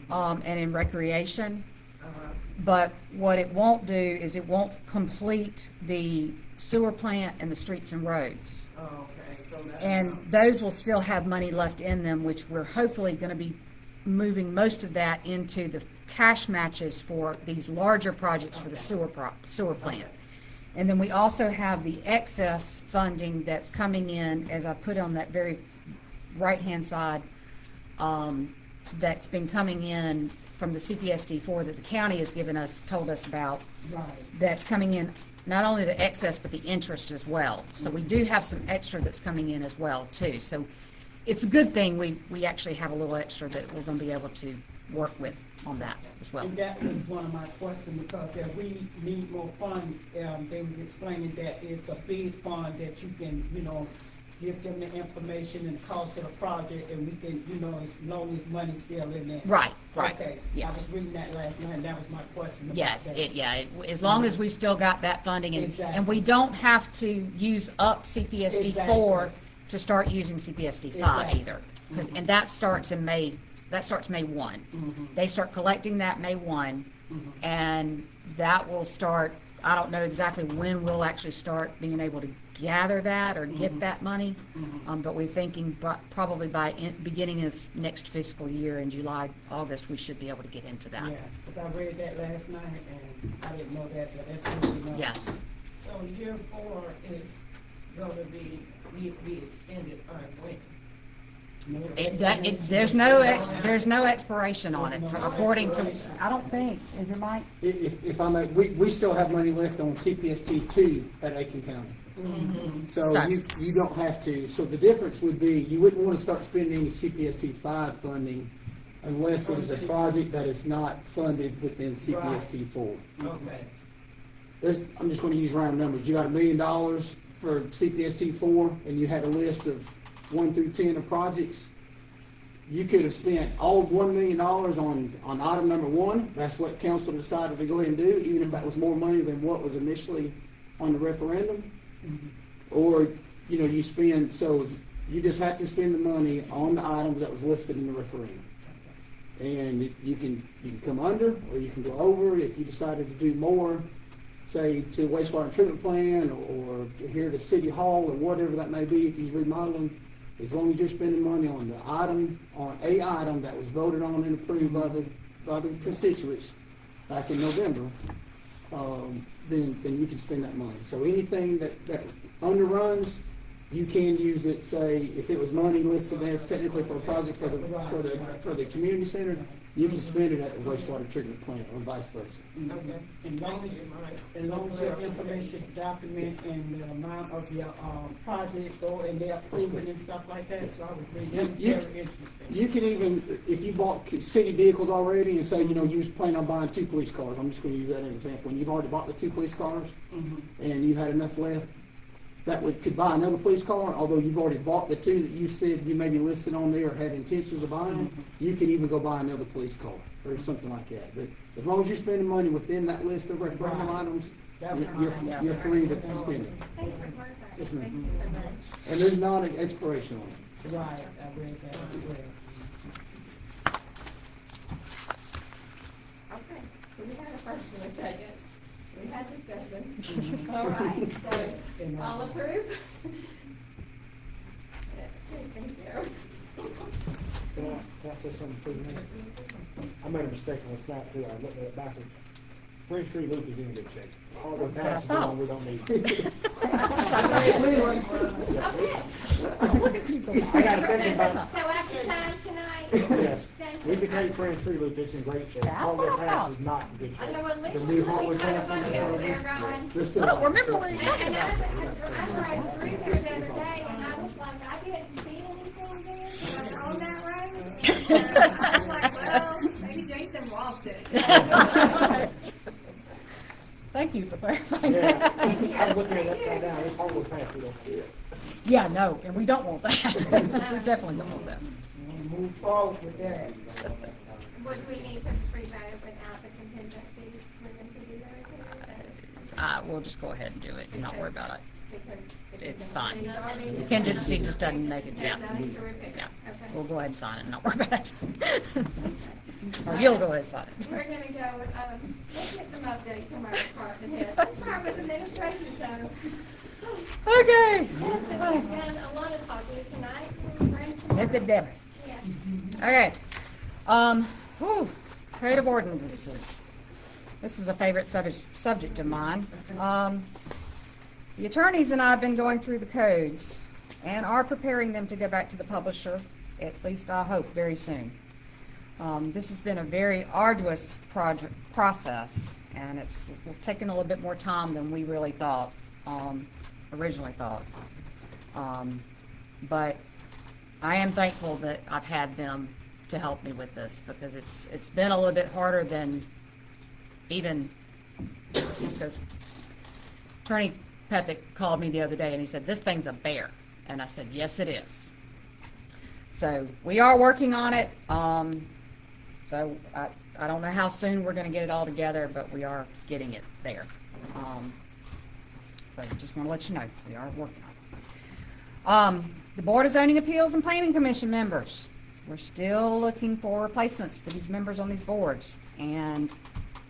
Speaker 3: and in recreation. But what it won't do is it won't complete the sewer plant and the streets and roads.
Speaker 8: Okay, so that's.
Speaker 3: And those will still have money left in them, which we're hopefully going to be moving most of that into the cash matches for these larger projects for the sewer plant. And then we also have the excess funding that's coming in, as I put on that very right-hand side, that's been coming in from the CPSD 4 that the county has told us about.
Speaker 2: Right.
Speaker 3: That's coming in, not only the excess, but the interest as well. So we do have some extra that's coming in as well, too. So it's a good thing we actually have a little extra that we're going to be able to work with on that as well.
Speaker 2: And that was one of my questions, because if we need more funds, they was explaining that it's a big fund that you can, give them the information and cost of the project, and we can, as long as money's still in there.
Speaker 3: Right.
Speaker 2: Okay.
Speaker 3: Yes.
Speaker 2: I was reading that last night, and that was my question about
Speaker 3: Yes,
Speaker 2: that.
Speaker 3: as long as we still got that funding, and
Speaker 2: Exactly.
Speaker 3: we don't have to use up CPSD 4
Speaker 2: Exactly.
Speaker 3: to start using CPSD 5
Speaker 2: Exactly.
Speaker 3: either. And that starts in May, May 1.
Speaker 2: Mhm.
Speaker 3: They start collecting that May 1,
Speaker 2: Mhm.
Speaker 3: and that will start, I don't know exactly when we'll actually start being able to gather that or get that money. But we're thinking probably by beginning of next fiscal year in July, August, we should be able to get into that.
Speaker 2: Yeah, because I read that last night and I didn't know that, but that's good to know.
Speaker 3: Yes.
Speaker 8: So year 4 is gonna be, need to be extended by when?
Speaker 3: There's no expiration on it, according to, I don't think, is it, Mike?
Speaker 4: If I may, we still have money left on CPST 2 at Aiken County. So
Speaker 3: So-
Speaker 4: you don't have to, so the difference would be, you wouldn't want to start spending any CPST 5 funding unless it is a project that is not funded within CPST 4.
Speaker 8: Okay.
Speaker 4: I'm just going to use round numbers. You got $1 million for CPST 4, and you had a list of 1 through 10 of projects. You could have spent all $1 million on item number 1. That's what council decided to go ahead and do, even if that was more money than what was initially on the referendum. Or, you spend, so you just have to spend the money on the items that was listed in the referendum. And you can come under, or you can go over if you decided to do more, say to wastewater treatment plant or here to City Hall or whatever that may be, if you're remodeling, as long as you're spending money on the item, on a item that was voted on and approved by the constituents back in November, then you can spend that money. So anything that underruns, you can use it, say, if it was money listed there technically for a project for the community center, you can spend it at the wastewater treatment plant or vice versa.
Speaker 8: Okay.
Speaker 2: As long as your information document and the amount of your project or and they're approving and stuff like that, so I would agree, that's very interesting.
Speaker 4: You can even, if you bought city vehicles already and say, you was planning on buying 2 police cars, I'm just going to use that as an example, and you've already bought the 2 police cars and you had enough left, that could buy another police car, although you've already bought the 2 that you said you maybe listed on there or had intentions of buying, you could even go buy another police car or something like that. But as long as you're spending money within that list of referendum items, you're free to spend it.
Speaker 1: Thanks for clarifying.
Speaker 4: Yes, ma'am.
Speaker 1: Thank you so much.
Speaker 4: And there's not an expiration on it.
Speaker 2: Right, I read that as well.
Speaker 1: Okay, so we had a first and a second. We had discussion. All right, so all approve? Okay, thank you.
Speaker 10: Can I say something for a minute? I made a mistake on the map too. I looked at it backwards. French Tree Loop is in good shape. All the tasks done, we don't need.
Speaker 1: Okay.
Speaker 10: I got to think about
Speaker 1: So after time tonight?
Speaker 10: Yes,
Speaker 1: Jason,
Speaker 10: we could take French Tree Loop, it's in great shape.
Speaker 3: That's
Speaker 10: Hardwood
Speaker 3: what I
Speaker 10: Pass
Speaker 3: thought.
Speaker 10: is not in good
Speaker 1: I know
Speaker 10: shape.
Speaker 1: when
Speaker 10: The
Speaker 1: Lee
Speaker 10: new
Speaker 1: was
Speaker 10: Hardwood
Speaker 1: kind of
Speaker 10: Pass
Speaker 1: funny
Speaker 10: is
Speaker 1: over
Speaker 10: over
Speaker 1: there
Speaker 10: there.
Speaker 1: going.
Speaker 4: They're still
Speaker 3: I don't remember what he
Speaker 1: And
Speaker 3: talking about.
Speaker 1: I drove through there the other day and I was like, I didn't see anything there, like on that road. And I was like, well, maybe Jason walked it.
Speaker 3: Thank you for clarifying
Speaker 10: Yeah,
Speaker 3: that.
Speaker 10: I was looking at it upside down, it's Hardwood Pass, we don't see it.
Speaker 3: Yeah, no, and we don't want that. We definitely don't want that.
Speaker 2: Move forward with that.
Speaker 1: Would we need to pre-vote without the contingencies for them to do everything?
Speaker 3: We'll just go ahead and do it, and not worry about it.
Speaker 1: Because
Speaker 3: It's fine.
Speaker 1: it's already-
Speaker 3: The contingency just doesn't make it, yeah.
Speaker 1: That is terrific.
Speaker 3: Yeah.
Speaker 1: Okay.
Speaker 3: We'll go ahead and sign it and not worry about it. Or you'll go ahead and sign it.
Speaker 1: We're gonna go with, let's get some updates from our department heads. Let's start with administration, so.
Speaker 3: Okay.
Speaker 1: Yes, since we've done a lot of talking tonight, can we bring some?
Speaker 3: Epidemic.
Speaker 1: Yes.
Speaker 3: Okay. Creative ordinances. This is a favorite subject of mine. The attorneys and I have been going through the codes and are preparing them to go back to the publisher, at least I hope, very soon. This has been a very arduous process, and it's taken a little bit more time than we really thought, originally thought. But I am thankful that I've had them to help me with this, because it's been a little bit harder than even, because Attorney Pethick called me the other day and he said, "This thing's a bear." And I said, "Yes, it is." So we are working on it. So I don't know how soon we're going to get it all together, but we are getting it there. So just want to let you know, we are working on it. The Board of Zoning Appeals and Planning Commission members, we're still looking for replacements for these members on these boards. And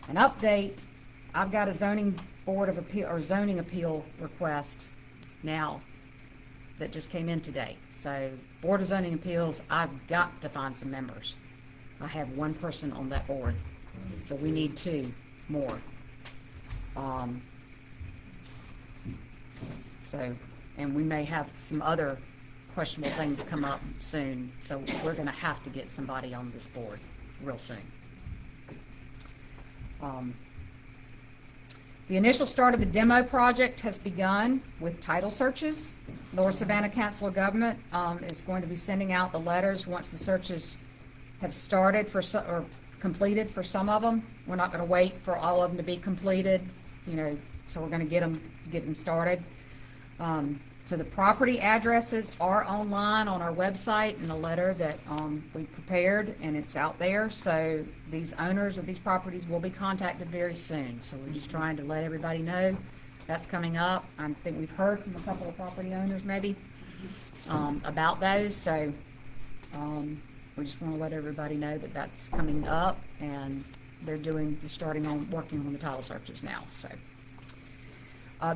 Speaker 3: an update, I've got a zoning Board of Appeal, or zoning appeal request now that just came in today. So Board of Zoning Appeals, I've got to find some members. I have one person on that board, so we need 2 more. And we may have some other questionable things come up soon, so we're gonna have to get somebody on this board real soon. The initial start of the demo project has begun with title searches. Lower Savannah Council of Government is going to be sending out the letters once the searches have started or completed for some of them. We're not going to wait for all of them to be completed, so we're going to get them started. So the property addresses are online on our website in a letter that we prepared, and it's out there. So these owners of these properties will be contacted very soon. So we're just trying to let everybody know that's coming up. I think we've heard from a couple of property owners maybe about those. So we just want to let everybody know that that's coming up, and they're starting on working on the title searches now. So.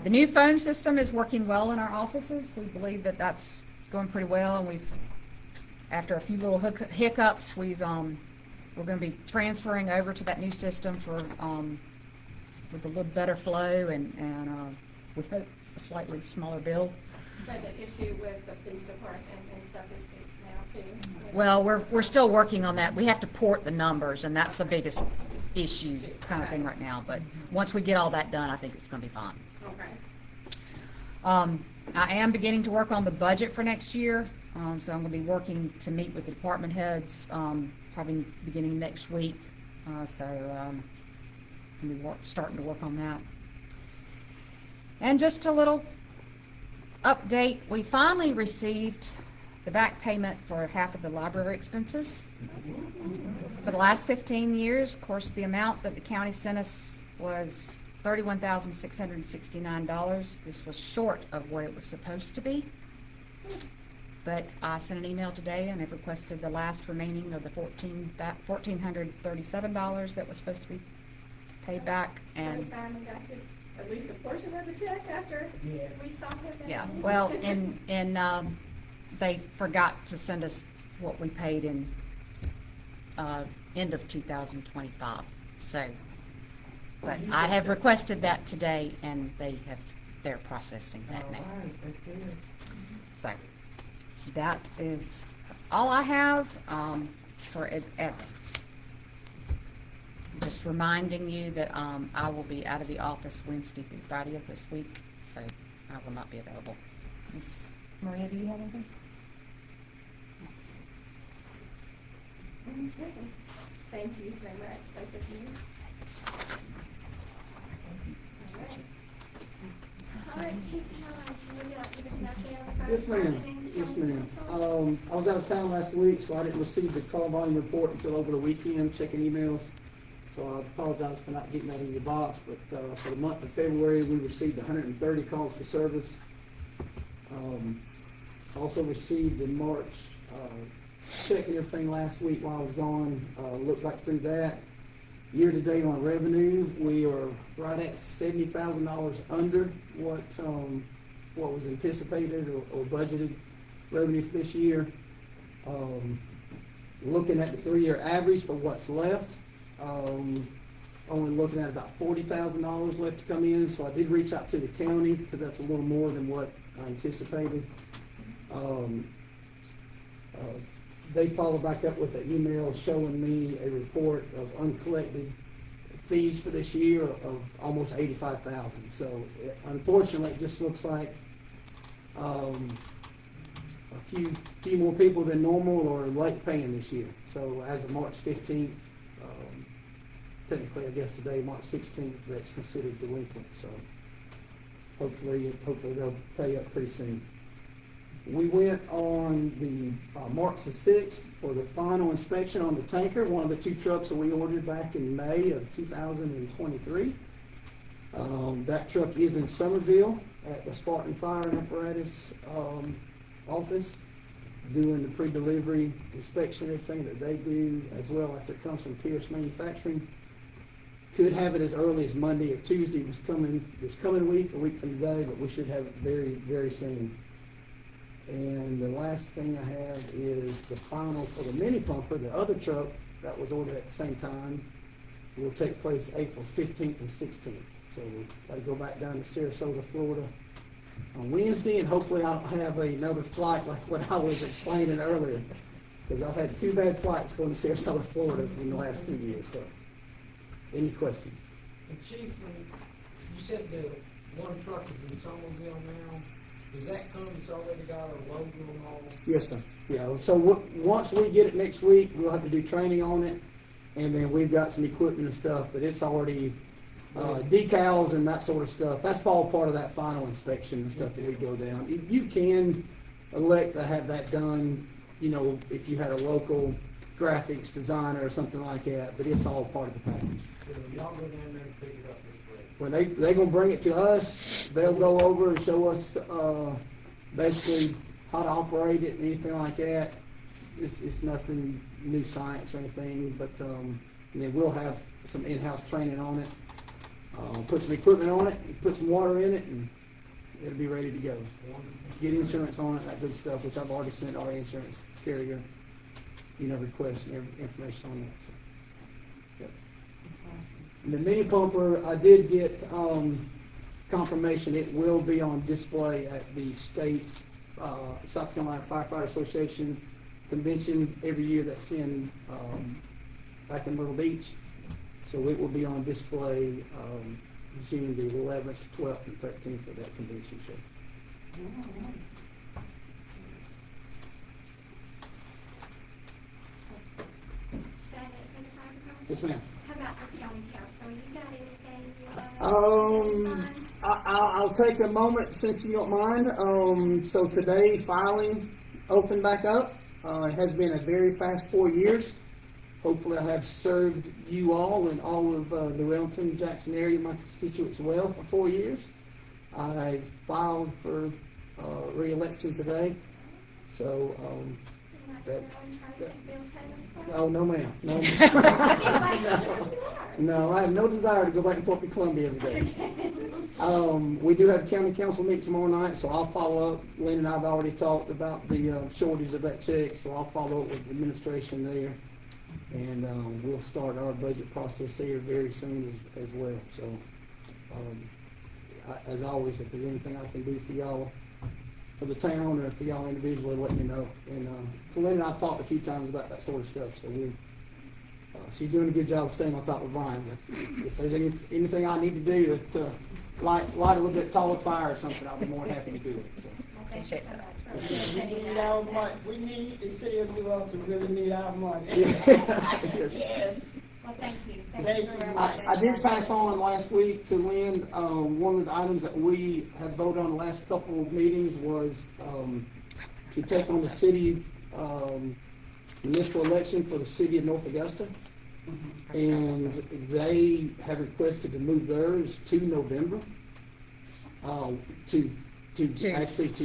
Speaker 3: The new phone system is working well in our offices. We believe that that's going pretty well, and after a few little hiccups, we're going to be transferring over to that new system with a little better flow and we hope a slightly smaller bill.
Speaker 1: So the issue with the police department and stuff is fixed now too?
Speaker 3: Well, we're still working on that. We have to port the numbers, and that's the biggest issue kind of thing right now. But once we get all that done, I think it's going to be fine.
Speaker 1: Okay.
Speaker 3: I am beginning to work on the budget for next year, so I'm going to be working to meet with the department heads probably beginning next week. So I'm going to be starting to work on that. And just a little update, we finally received the back payment for half of the library expenses. For the last 15 years, of course, the amount that the county sent us was $31,669. This was short of what it was supposed to be. But I sent an email today and have requested the last remaining of the $1,437 that was supposed to be paid back. And
Speaker 1: we finally got to at least a portion of the check after we saw it.
Speaker 3: yeah, well, and they forgot to send us what we paid in end of 2025. So. But I have requested that today, and they're processing that now. So that is all I have for Ed. Just reminding you that I will be out of the office Wednesday through Friday of this week, so I will not be available. Miss Maria, do you have anything?
Speaker 1: Thank you so much, both of you. All right, Chief Collins, would you like to give us an update on the
Speaker 4: Yes, ma'am. Yes, ma'am. I was out of town last week, so I didn't receive the call volume report until over the weekend, checking emails. So I apologize for not getting that in your box, but for the month of February, we received 130 calls for service. Also received the March check and everything last week while I was gone. Looked back through that. Year to date on revenue, we are right at $70,000 under what was anticipated or budgeted revenue for this year. Looking at the 3-year average for what's left, only looking at about $40,000 left to come in. So I did reach out to the county because that's a little more than what I anticipated. They followed back up with an email showing me a report of uncollected fees for this year of almost $85,000. So unfortunately, it just looks like a few more people than normal are late paying this year. So as of March 15th, technically I guess today, March 16th, that's considered delinquent. So hopefully they'll pay up pretty soon. We went on the March the 6th for the final inspection on the tanker, one of the 2 trucks that we ordered back in May of 2023. That truck is in Summerville at the Spartan Fire and Apparatus office, doing the pre-delivery inspection, everything that they do, as well after it comes from Pierce Manufacturing. could have it as early as Monday or Tuesday this coming week, a week from today, but we should have it very, very soon. And the last thing I have is the final for the mini pumper, the other truck that was ordered at the same time, will take place April 15th and 16th. So we've got to go back down to Sarasota, Florida on Wednesday, and hopefully I don't have another flight like what I was explaining earlier, because I've had 2 bad flights going to Sarasota, Florida in the last 2 years. So, any questions?
Speaker 8: And Chief, when you said the one truck is in Somerville now, does that come, it's already got a logo and all?
Speaker 4: Yes, sir. Yeah, so once we get it next week, we'll have to do training on it, and then we've got some equipment and stuff, but it's already decals and that sort of stuff. That's all part of that final inspection and stuff that we go down. You can elect to have that done, you know, if you had a local graphics designer or something like that, but it's all part of the package.
Speaker 8: Y'all go down there and pick it up this week.
Speaker 4: When they're gonna bring it to us, they'll go over and show us basically how to operate it and anything like that. It's nothing new science or anything, but and then we'll have some in-house training on it. Put some equipment on it, put some water in it, and it'll be ready to go. Get insurance on it, that good stuff, which I've already sent our insurance carrier, requests and information on that. So, yep. And the mini pumper, I did get confirmation it will be on display at the state South Carolina Firefighter Association convention every year that's in back in Myrtle Beach. So it will be on display June the 11th, 12th, and 13th for that convention show. Yes, ma'am.
Speaker 1: How about the county council? You got anything you want to
Speaker 4: I'll take a moment since you don't mind. So today filing opened back up. It has been a very fast 4 years. Hopefully I have served you all and all of New Ellenton, Jackson area, my constituents well for 4 years. I filed for re-election today. So oh, no ma'am. No, no, I have no desire to go back and forth to Columbia every day. We do have a county council meeting tomorrow night, so I'll follow up. Lynn and I have already talked about the shortage of that check, so I'll follow up with the administration there. And we'll start our budget process there very soon as well. So, as always, if there's anything I can do for y'all, for the town, or for y'all individually, let me know. And so Lynn and I have talked a few times about that sort of stuff. So she's doing a good job of staying on top of Brian. If there's anything I need to do to light a little bit taller fire or something, I'll be more than happy to do it. So.
Speaker 3: Appreciate that.
Speaker 8: We need our money. We need the city of New Ellenton really need our money.
Speaker 4: Yes.
Speaker 8: Yes.
Speaker 1: Well, thank you.
Speaker 8: Thank you.
Speaker 4: I did pass on last week to Lynn, one of the items that we have voted on the last couple of meetings was to take on the city municipal election for the city of North Augusta. And they have requested to move theirs to November, to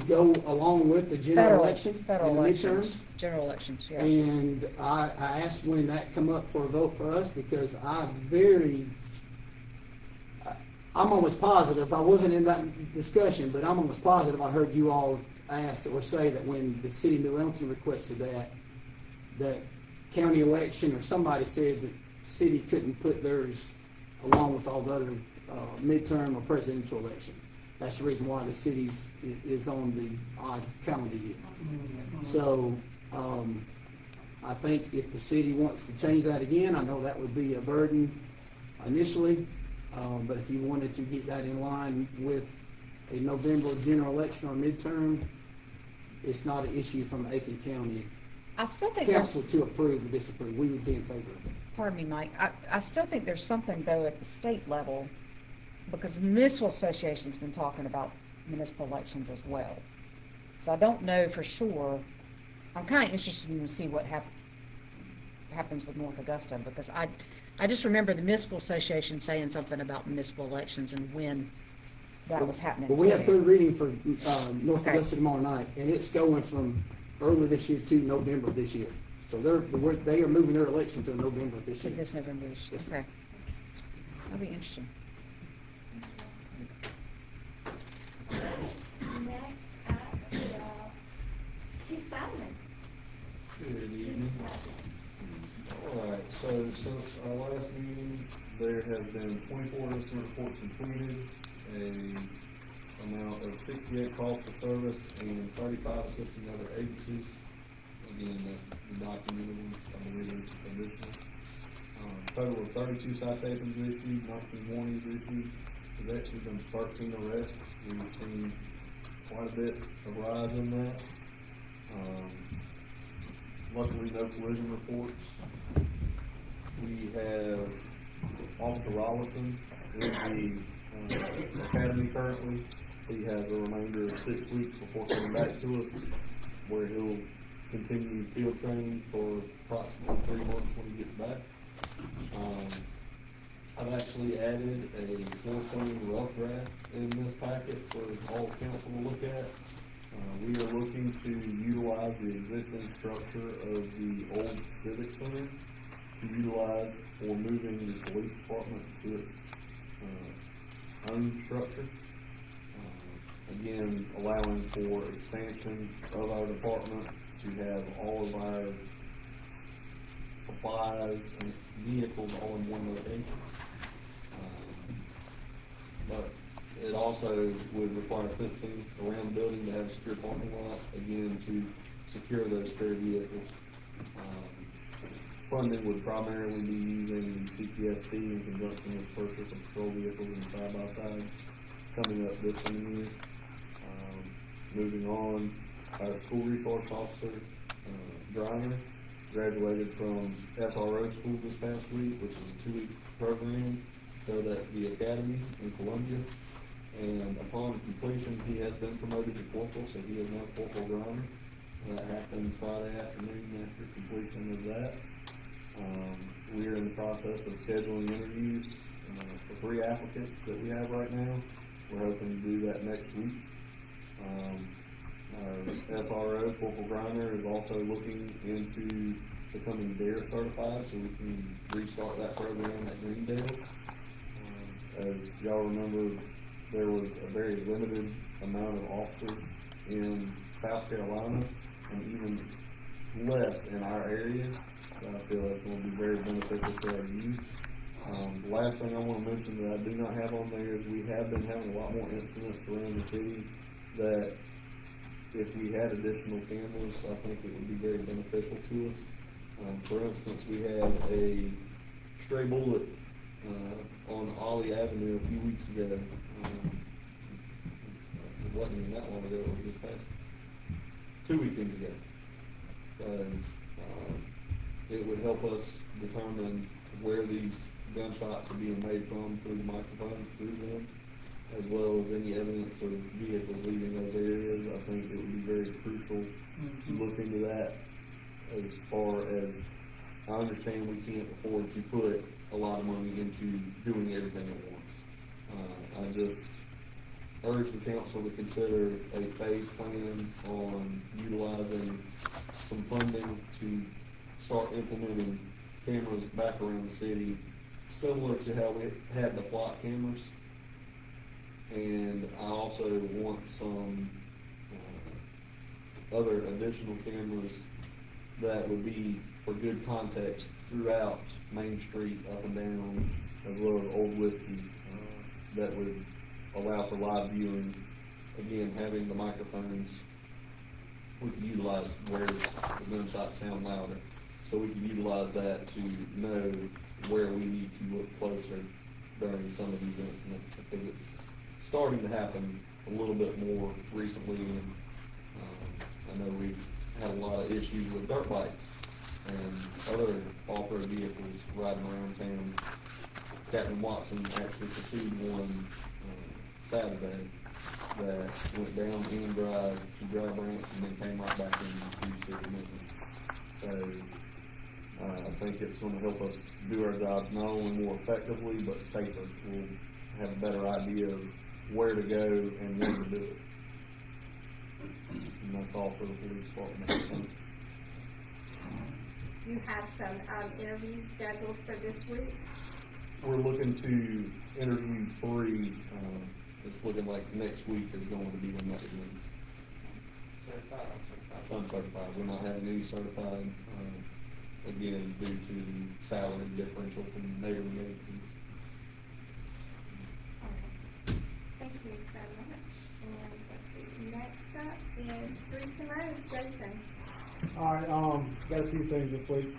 Speaker 4: go along with the general election,
Speaker 3: federal
Speaker 4: and the
Speaker 3: elections,
Speaker 4: midterms.
Speaker 3: general elections, yeah.
Speaker 4: And I asked when that come up for a vote for us, because I'm almost positive, I wasn't in that discussion, but I'm almost positive I heard you all ask or say that when the city of New Ellenton requested that county election, or somebody said that the city couldn't put theirs along with all the other midterm or presidential election. That's the reason why the city is on the odd calendar year. So I think if the city wants to change that again, I know that would be a burden initially, but if you wanted to get that in line with a November general election or midterm, it's not an issue from Aiken County
Speaker 3: I still think
Speaker 4: council to approve or disapprove. We would be in favor of it.
Speaker 3: pardon me, Mike, I still think there's something though at the state level, because the municipal association's been talking about municipal elections as well. So I don't know for sure. I'm kind of interested in to see what happens with North Augusta, because I just remember the municipal association saying something about municipal elections and when that was happening.
Speaker 4: Well, we have
Speaker 3: too.
Speaker 4: third reading for North
Speaker 3: Okay.
Speaker 4: Augusta tomorrow night, and it's going from early this year to November this year. So they are moving their election to November this
Speaker 3: So
Speaker 4: year.
Speaker 3: this November,
Speaker 4: Yes.
Speaker 3: okay. That'll be interesting.
Speaker 1: Next up, Chief Solomon.
Speaker 11: Good evening. All right, so since our last meeting, there has been 24 incident reports completed, a amount of 68 calls for service, and 35 assisting other agencies. Again, that's the documented ones, I believe there's additional. Total of 32 citations issued, 19 warnings issued. There's actually been 13 arrests. We've seen quite a bit of rise in that. Luckily, no collision reports. We have Officer Rollinson in the academy currently. He has a remainder of 6 weeks before coming back to us, where he'll continue field training for approximately 3 months when he gets back. I've actually added a floor plan rough draft in this packet for all council to look at. We are looking to utilize the existing structure of the old Civic Center to utilize for moving the police department to its own structure. Again, allowing for expansion of our department to have all of our supplies and vehicles all in one location. But it also would require fencing around the building to have a secure parking lot, again, to secure those spare vehicles. Funding would primarily be using CPST in conjunction with purchase of patrol vehicles and side-by-side coming up this coming year. Moving on, our school resource officer, Griner, graduated from SRO school this past week, which is a 2-week program held at the academy in Columbia. And upon completion, he has been promoted to corporal, so he is now Corporal Griner. That happened Friday afternoon after completion of that. We are in the process of scheduling interviews for 3 applicants that we have right now. We're hoping to do that next week. Our SRO, Corporal Griner, is also looking into becoming DARE certified so we can restart that program at Greendale. As y'all remember, there was a very limited amount of officers in South Carolina and even less in our area. So I feel that's going to be very beneficial to our youth. The last thing I want to mention that I do not have on there is we have been having a lot more incidents around the city that if we had additional cameras, I think it would be very beneficial to us. For instance, we had a stray bullet on Ollie Avenue a few weeks ago. It wasn't even that long ago, it was this past 2 weekends ago. It would help us determine where these gunshots are being made from through the microphones, through them, as well as any evidence of vehicles leaving those areas. I think it would be very crucial to look into that. As far as I understand, we can't afford to put a lot of money into doing everything at once. I just urge the council to consider a phase plan on utilizing some funding to start implementing cameras back around the city, similar to how we had the flock cameras. And I also want some other additional cameras that would be for good context throughout Main Street, up and down, as well as Old Whiskey, that would allow for live viewing. Again, having the microphones, we could utilize where the gunshots sound louder, so we could utilize that to know where we need to look closer during some of these incidents, because it's starting to happen a little bit more recently. And I know we've had a lot of issues with dirt bikes and other off-road vehicles riding around town. Captain Watson actually pursued one Saturday that went down in Drive to Dry Branch and then came right back into city limits. So I think it's going to help us do our jobs not only more effectively but safer. We'll have a better idea of where to go and when to do it. And that's all for the police department.
Speaker 1: You have some interviews scheduled for this week.
Speaker 11: We're looking to interview 3. It's looking like next week is going to be when that begins.
Speaker 7: Certified, uncertified.
Speaker 11: Uncertified, we're not having any certified, again, due to salary differential from neighboring agencies.
Speaker 1: Thank you so much. And let's see, next up is streets and roads, Jason.
Speaker 10: All right, got a few things this week.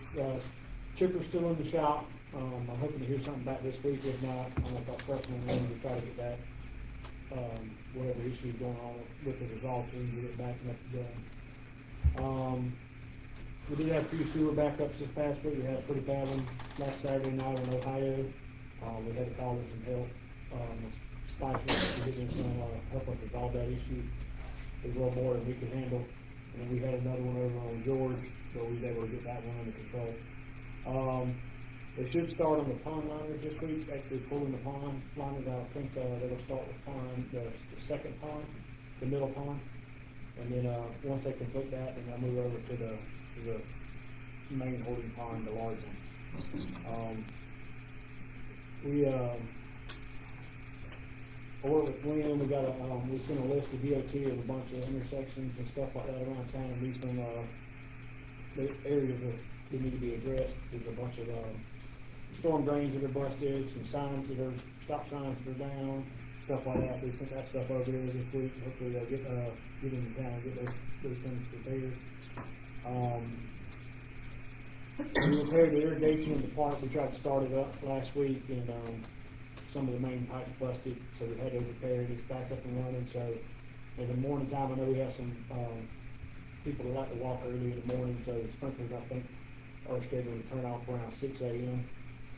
Speaker 10: Chipper's still in the shop. I'm hoping to hear something back this week. If not, I'm gonna talk personally with him to try to get that, whatever issue's going on with the resolve, so we can get it back and up and done. We did have a few sewer backups this past week. We had a pretty bad one last Saturday night in Ohio. We had to call in some help. Spicer, to get them help us resolve that issue. It was a little more than we could handle. And then we had another one over on George, so we was able to get that one under control. They should start on the pond liners this week, actually pulling the pond liners out. I think they'll start with the second pond, the middle pond. And then once they complete that, then they'll move over to the main holding pond, the large one. I worked with Glenn. We got we sent a list to DOT of a bunch of intersections and stuff like that around town, and these some the areas that need to be addressed. There's a bunch of storm drains that are busted, some signs that are stop signs that are down, stuff like that. We sent that stuff over there this week. Hopefully they'll get into town and get those things prepared. We repaired the irrigation in the park. We tried to start it up last week, and some of the main pipes busted, so we had to repair it. It's back up and running. So in the morning time, I know we have some people that like to walk early in the morning. So the sprinklers, I think, are scheduled to turn off around 6 a.m.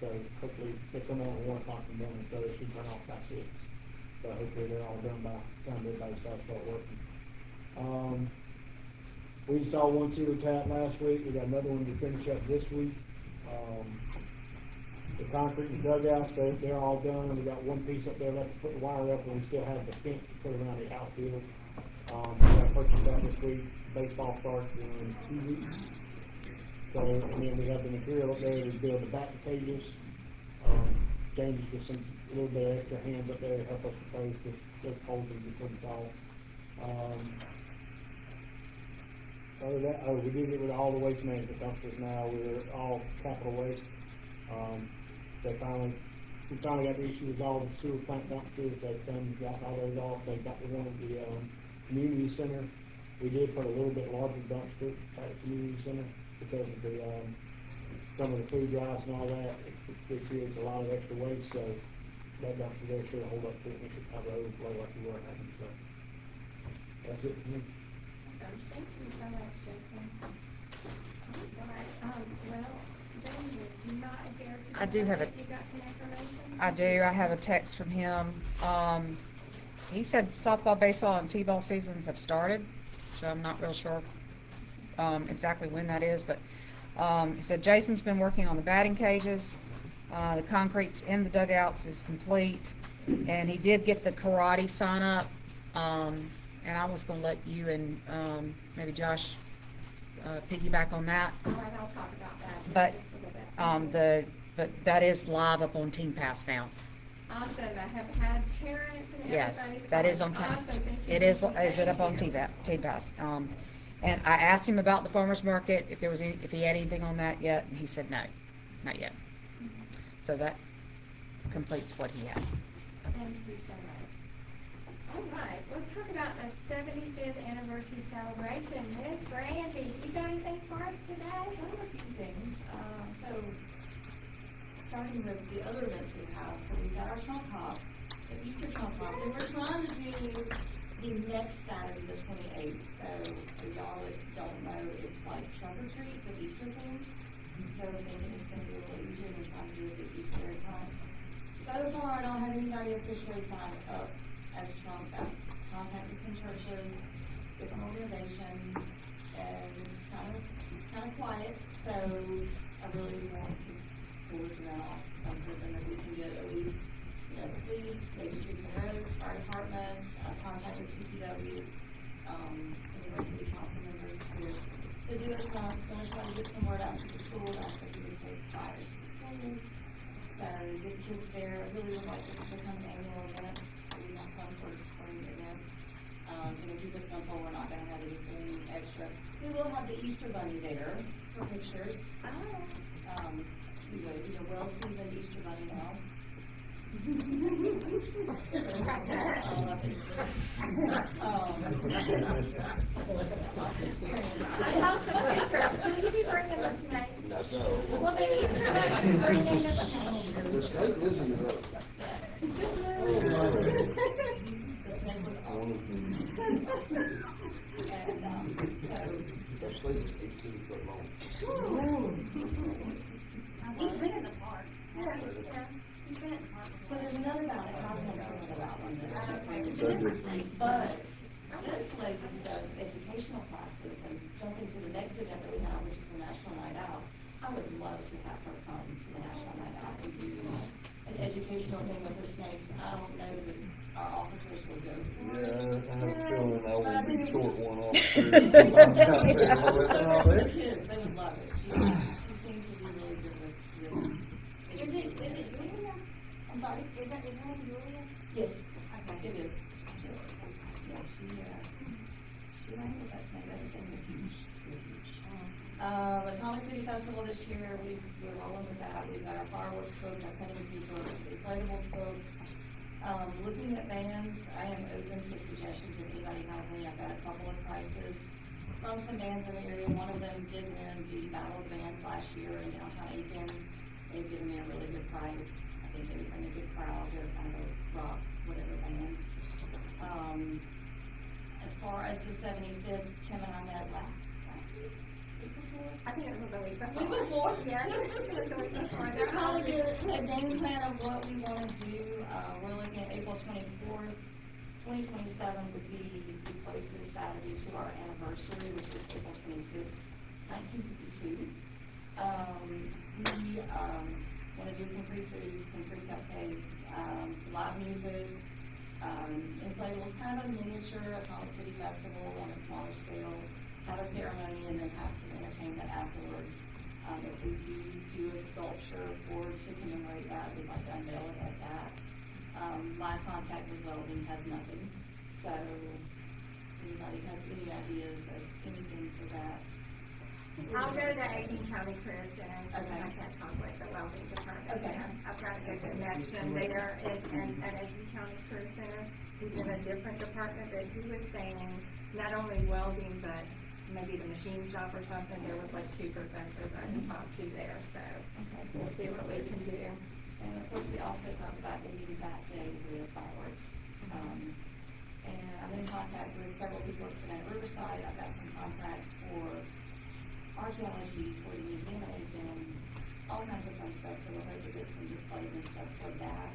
Speaker 10: So hopefully they come on at 1 o'clock in the morning, so they should turn off by 6. So hopefully they're all done by the time everybody starts working. We installed one sewer tap last week. We got another one to finish up this week. The concrete and dugouts, they're all done. We got one piece up there left to put the wire up, and we still have the fence to put around the outfield. We got to purchase that this week. Baseball starts in 2 weeks. So, and then we have the material up there to build the back cages. James with a little bit of extra hands up there to help us with those poles that we couldn't solve. Other than that, we did get rid of all the waste management dumpsters now. We're all capital waste. We finally got the issue resolved with sewer plant dumpsters. They've got all those off. They got the one at the community center. We did put a little bit larger dumpster at the community center because of the some of the food drives and all that. It creates a lot of extra waste. So that dumpster there should hold up to it. We should probably overflow like we were having. So that's it for me.
Speaker 1: Thank you so much, Jason. All right. Well, James is not here today.
Speaker 3: I do have
Speaker 1: You got some information?
Speaker 3: I do. I have a text from him. He said softball, baseball, and t-ball seasons have started, so I'm not real sure exactly when that is, but he said Jason's been working on the batting cages. The concrete's in the dugouts is complete, and he did get the karate sign up. And I was going to let you and maybe Josh piggyback on that.
Speaker 1: All right, I'll talk about that.
Speaker 3: But
Speaker 1: in just a little bit.
Speaker 3: but that is live up on Team Pass now.
Speaker 1: Awesome. I have had parents and
Speaker 3: Yes,
Speaker 1: everybody.
Speaker 3: that is on Team.
Speaker 1: Awesome. Thank you.
Speaker 3: It is it up on Team Pass? And I asked him about the farmers market if he had anything on that yet, and he said no, not yet. So that completes what he had.
Speaker 1: Thank you so much. All right, let's talk about the 75th anniversary celebration. Ms. Brandy, you got anything for us today?
Speaker 12: I have a few things. So, starting with the other events we have, so we've got our trunk hop, the Easter trunk hop, and we're trying to do the next Saturday, the 28th. So, for y'all that don't know, it's like trunk or treat, but Easter themed. So, we're thinking it's going to be a little easier than trying to do it at Easter egg hunt. So far, I don't have anybody officially signed up as trunks. I've contacted some churches, different organizations, and it's kind of quiet. So I really want to pull this event off. So I'm hoping that we can get at least, the police, maybe streets and roads, fire departments. I've contacted CPW, university council members to do a trunk. I'm going to try to get some word out to the school. Ask them to take flyers to the school. So get the kids there. I really would like this to become an annual event, so we have some sort of spring events. Keep it simple, we're not gonna have anything extra. We will have the Easter Bunny there for pictures. He's a well-seasoned Easter Bunny now. I love Easter.
Speaker 1: I saw some pictures. Will you be bringing the snake?
Speaker 11: That's no.
Speaker 1: Well, the Easter bunny is bringing the snake.
Speaker 11: The snake lives in the road.
Speaker 12: The snake was awesome. And,
Speaker 11: That snake is 18 foot long.
Speaker 12: he's been in the park.
Speaker 1: Yeah.
Speaker 12: He's been in the park. So there's another ballot, I was gonna say another ballot one
Speaker 11: Very
Speaker 12: but this lady does educational classes and jump into the next event that we have, which is the National Night Out. I would love to have her come to the National Night Out and do an educational thing with her snakes. I don't know that our officers will go for it.
Speaker 11: Yeah, I have a feeling I will be short one off.
Speaker 12: So for the kids, they would love it. She seems to be really good with
Speaker 1: Is it Julia?
Speaker 12: I'm sorry?
Speaker 1: Is her name Julia?
Speaker 12: Yes, okay, it is. Yeah, she likes that snake. Everything is huge. Atomic City Festival this year, we're rolling with that. We've got our fireworks booked, our cuttings booked, the inflatables booked. Looking at bands, I am open to suggestions if anybody has any. I've got a couple of prices from some bands in the area. One of them did win the Battle of the Bands last year in downtown Aiken. They've given me a really good price. I think they would bring a good crowd. They're kind of a rock, whatever band. As far as the 75th, Kim and I met last week before.
Speaker 1: I think it was the week before.
Speaker 12: Week before?
Speaker 1: Yeah, it was the week before.
Speaker 12: They're calling it a game plan of what we want to do. We're looking at April 24th. 2027 would be the closest Saturday to our anniversary, which is April 26th, 1952. We want to do some free food, some free cupcakes, some live music, inflatables, kind of a miniature Atomic City Festival on a smaller scale, have a ceremony, and then have some entertainment afterwards. If we do a sculpture to commemorate that, we'd like to unveil it at that. My contact with Welding has nothing, so anybody has any ideas of anything for that?
Speaker 1: I'll go to Aiken County Career Center and see
Speaker 12: Okay.
Speaker 1: if I can talk with the welding department.
Speaker 12: Okay.
Speaker 1: I've got a good connection there at Aiken County Career Center. He's in a different department, but he was saying not only welding, but maybe the machine shop or something. There was like 2 professors I can talk to there, so we'll see what we can do.
Speaker 12: And of course, we also talked about maybe that day with fireworks. And I'm in contact with several people at Savannah Riverside. I've got some contacts for archaeology, for the museum at Aiken, all kinds of fun stuff. So we'll hope to get some displays and stuff for that.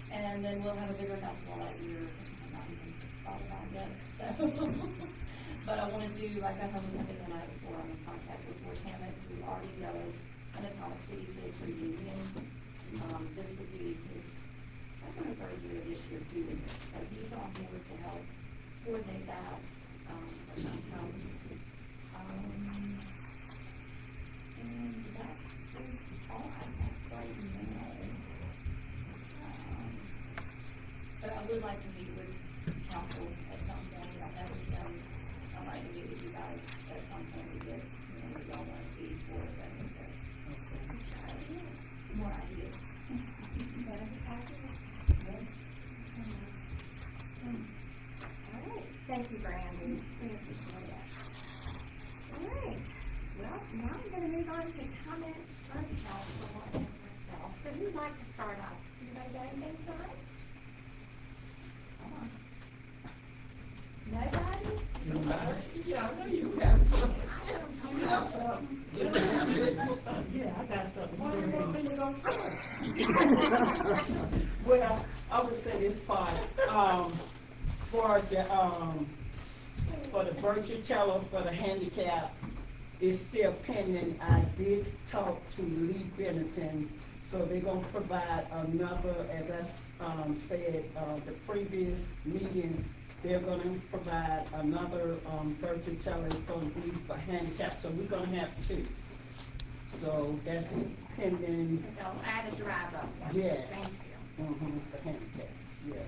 Speaker 12: And then we'll have a bigger festival that year, which I've not even thought about yet. So, but I want to do like a homecoming the night before. I'm in contact with George Hammett, who already does an Atomic City Kids reunion. This would be his second or third year this year doing it. So he's on board to help coordinate that when he comes. And that is all I have right now. But I would like to meet with council at some point. I know with them, I'd like to meet with you guys at some point to get, what y'all want to see for us and more ideas. Yes.
Speaker 1: All right. Thank you, Brandy. We appreciate it. All right. Well, now I'm going to move on to comments from council and myself. So who'd like to start off? Anybody got anything tonight? Nobody?
Speaker 8: Yeah, I know you have some. You have some. Yeah, I got something. Why do you want me to go first? Well, I would say this part, for the virtual teller for the handicap is still pending. I did talk to Lee Bennington, so they're gonna provide another, as I said, the previous meeting, they're gonna provide another virtual teller. It's gonna be for handicap, so we're gonna have 2.
Speaker 2: So that's pending,
Speaker 1: They'll add a drive up.
Speaker 2: yes.
Speaker 1: Thank you.
Speaker 2: For handicap, yes.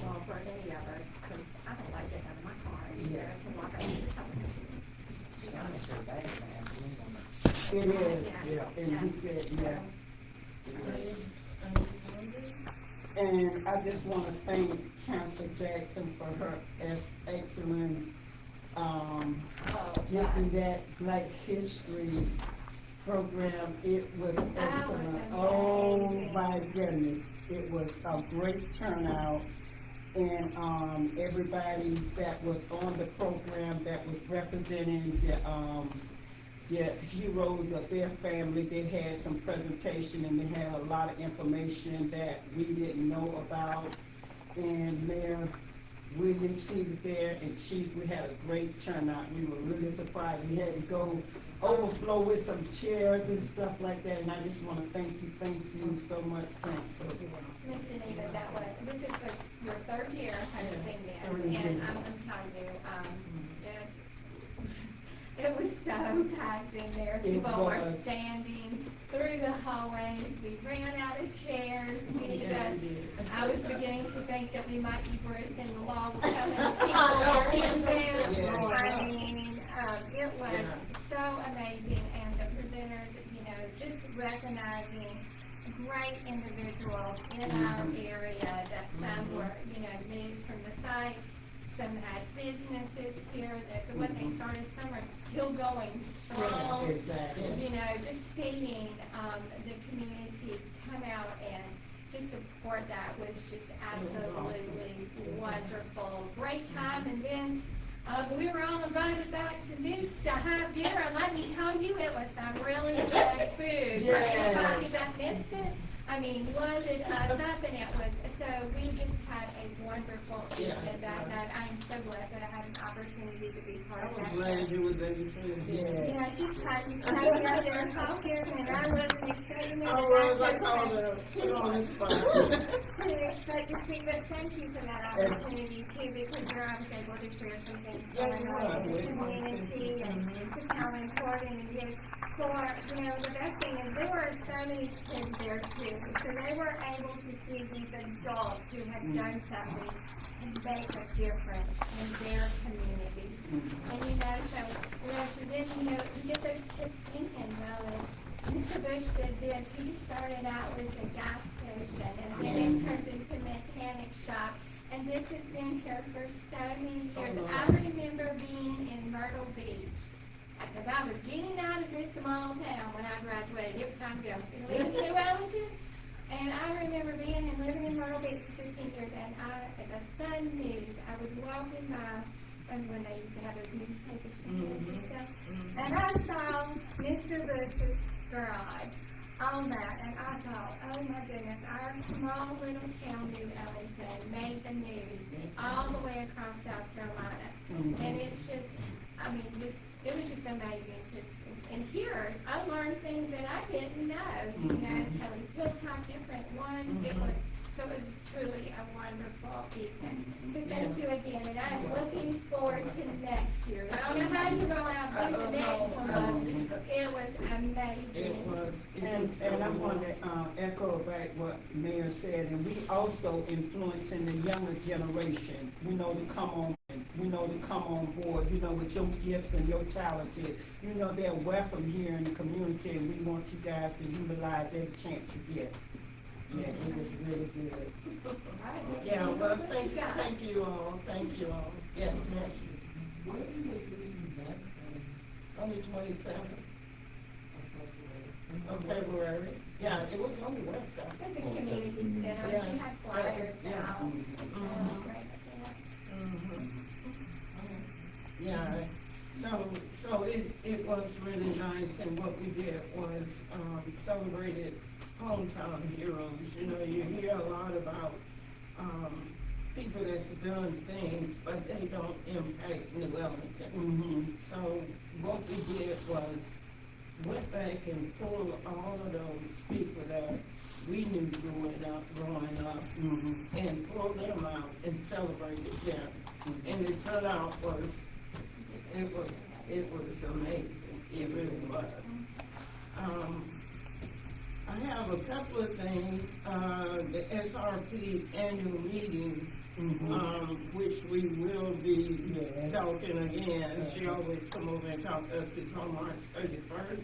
Speaker 1: Well, for any of us, because I don't like getting out of my car either
Speaker 2: Yes.
Speaker 1: to walk out to the television.
Speaker 2: It is, yeah, and he said, yeah. And I just want to thank Council Jackson for her excellent, getting that Black History program. It was excellent. Oh my goodness, it was a great turnout. And, everybody that was on the program that was representing the heroes of their family, they had some presentation and they had a lot of information that we didn't know about. And Mayor Williams, she was there, and Chief, we had a great turnout. We were really surprised. We had to go overflow with some chairs and stuff like that, and I just want to thank you so much. Thanks.
Speaker 1: Mentioning that was, this is your third year having seen this, and I'm telling you, it was so packed in there. People were standing through the hallways. We ran out of chairs. I was beginning to think that we might be breaking the law with how many people were in there. I mean, it was so amazing, and the presenters, just recognizing great individuals in our area that some were, moved from the site. Some had businesses here that what they started, some are still going strong.
Speaker 2: Exactly.
Speaker 1: Just seeing the community come out and just support that was just absolutely wonderful. Great time, and then we were all invited back to Newt's to have dinner, and let me tell you, it was some really good food. For anybody that missed it, I mean, loaded us up, and it was, so we just had a wonderful evening that night. I'm so blessed that I had an opportunity to be part of that.
Speaker 8: I'm glad you was able to.
Speaker 1: Yeah, she's talking out there talking, and I wasn't expecting it.
Speaker 8: I was, I called her, put on the spot.
Speaker 1: I didn't expect to see, but thank you for that opportunity too, because you're obviously able to share some things going on in the community and just how important it is for, the best thing is there were so many kids there too, so they were able to see these adults who had done something and make a difference in their community. And so then, to get those kids thinking, Mr. Bush did this. He started out with a gas station, and then it turned into a mechanic shop. And this has been here for so many years. I remember being in Myrtle Beach, because I was getting out of this small town when I graduated. It was time to go. Living to Ellenton. And I remember being and living in Myrtle Beach for 15 years, and at the Sun News, I was walking by, and when they used to have those newspapers and stuff, and I saw Mr. Bush's garage on that, and I thought, oh my goodness, our small little town, New Ellenton, made the news all the way across South Carolina. And it's just, it was just amazing to, and here, I learned things that I didn't know, Kelly's Hilltop, different ones, so it was truly a wonderful evening. So thank you again, and I'm looking forward to next year. I don't know how you're going to do the next one, but it was amazing.
Speaker 2: It was, and I want to echo back what Mayor said, and we also influencing the younger generation, to come on board, with your gifts and your talents. They're welcome here in the community, and we want you guys to utilize every chance you get. Yeah, it was really good.
Speaker 8: Yeah, well, thank you all. Yes, ma'am.
Speaker 7: When was this event?
Speaker 8: On the 27th of February. Yeah, it was on the website.
Speaker 1: It's a community center, she had flyers out.
Speaker 8: Yeah, so it was really nice, and what we did was celebrated hometown heroes. You hear a lot about people that's done things, but they don't impact New Ellenton. So what we did was went back and pulled all of those people that we knew growing up, and pulled them out and celebrated them. And the turnout was amazing. It really was. I have a couple of things, the SRP annual meeting, which we will be
Speaker 2: Yes.
Speaker 8: talking again. She always come over and talk to us, it's on March 31st.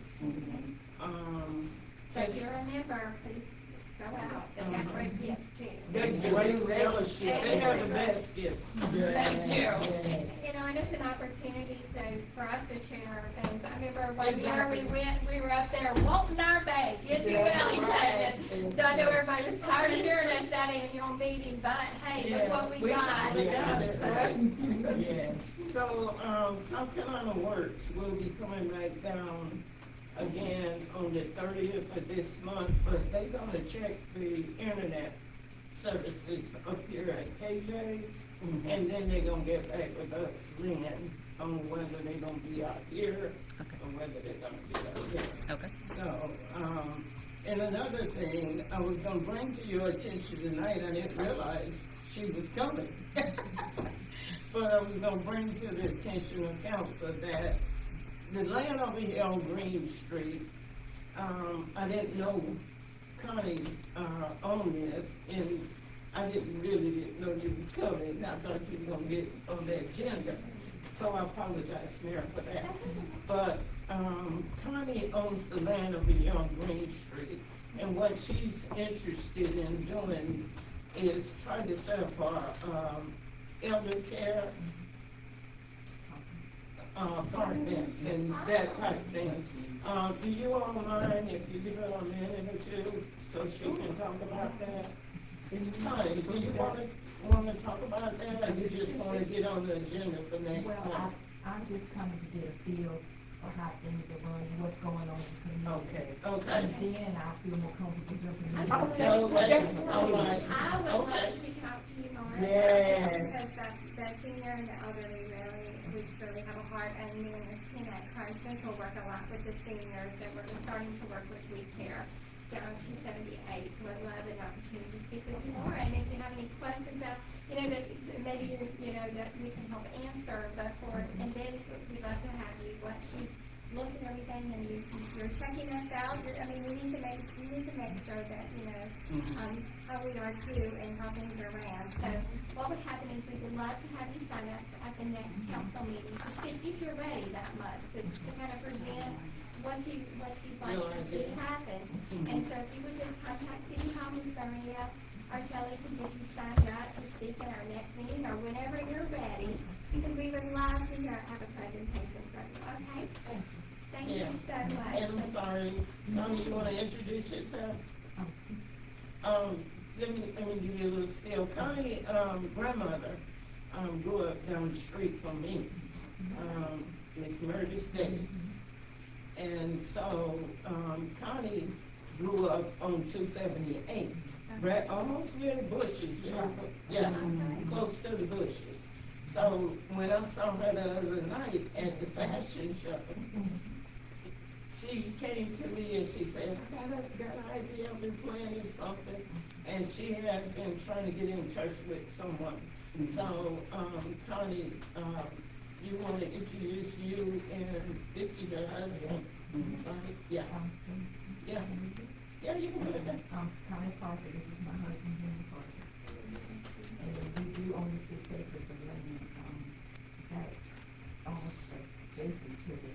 Speaker 1: So if you're a member, please go out, they've got great gifts too.
Speaker 8: That's great fellowship, they have the best gifts.
Speaker 1: Thank you.
Speaker 2: Yes.
Speaker 1: You know, and it's an opportunity for us to share our things. I remember one year we were up there wanting our bag, get you Ellenton. So I know everybody was tired of hearing us that annual meeting, but hey, look what we got.
Speaker 8: finally got it,
Speaker 1: So-
Speaker 8: right? Yes, so, South Carolina Works will be coming back down again on the 30th of this month, but they're gonna check the internet services up here at KJ's, and then they're gonna get back with us, Lynn, on whether they're gonna be out here, or whether they're gonna be out there.
Speaker 3: Okay.
Speaker 8: So, and another thing I was gonna bring to your attention tonight, I didn't realize she was coming. But I was gonna bring to the attention of council that the land over here on Green Street, I didn't know Connie, owned this, and I didn't know you was coming. I thought you were gonna get on the agenda, so I apologize, Mayor, for that. But, Connie owns the land over here on Green Street, and what she's interested in doing is trying to set up elder care, apartments and that type of thing. Do you all mind if you give her a minute or two so she can talk about that? Connie, do you wanna talk about that, or you just wanna get on the agenda for next
Speaker 6: Well,
Speaker 8: month?
Speaker 6: I'm just coming to get a feel for how things are running, what's going on in the community.
Speaker 8: Okay.
Speaker 6: And then I'll feel more comfortable jumping in.
Speaker 8: Okay, all right.
Speaker 1: I would
Speaker 8: Okay.
Speaker 1: love to talk to you more.
Speaker 8: Yes.
Speaker 1: Because the senior and the elderly really, we certainly have a heart, and me and Ms. King at Christ Central work a lot with the seniors, and we're starting to work with We Care down on 278, so I'd love an opportunity to speak with you more, and if you have any questions that, you know, that maybe that we can help answer before, and then we'd love to have you, once you look at everything and you're checking us out, we need to make sure that, how we are too and how things are ran. So what would happen is we would love to have you sign up at the next council meeting to speak if you're ready that month, to kind of present what you'd like to see happen. And so if you would just contact City Hall, Ms. Maria, or Shelley can get you signed up to speak at our next meeting or whenever you're ready, because we would love to have a presentation from you, okay? Thank you so much.
Speaker 8: And I'm sorry, Connie, you wanna introduce yourself? Let me give you a little spiel. Connie, grandmother, grew up down the street from me, Miss Meredith Davis. And so, Connie grew up on 278, right, almost near the bushes, close to the bushes. So when I saw her the other night at the fashion show, she came to me and she said, I got an idea, I've been planning something, and she had been trying to get in touch with someone. So, Connie, you want to introduce you, and this is your husband, right? Yeah. Yeah, you can do that.
Speaker 6: Connie Parker, this is my husband, Henry Parker. And we do own the 6 acres of land, in fact, almost adjacent to the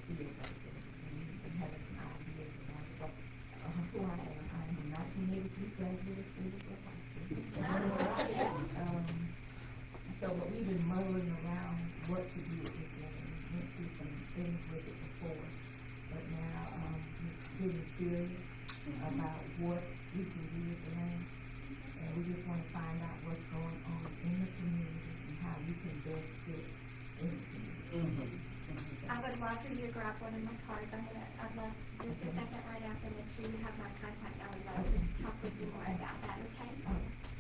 Speaker 6: field right there. And having some ideas about who I am. I'm a 1983 graduate student of high school. So, but we've been mulling around what to do with this land. We went through some things with it before, but now, we're getting serious about what we can do with the land. And we just want to find out what's going on in the community and how we can best fit in the community.
Speaker 1: I would love for you to grab one of my cards. I'd love just a second right after, make sure you have my contact. I would love to talk with you more about that, okay?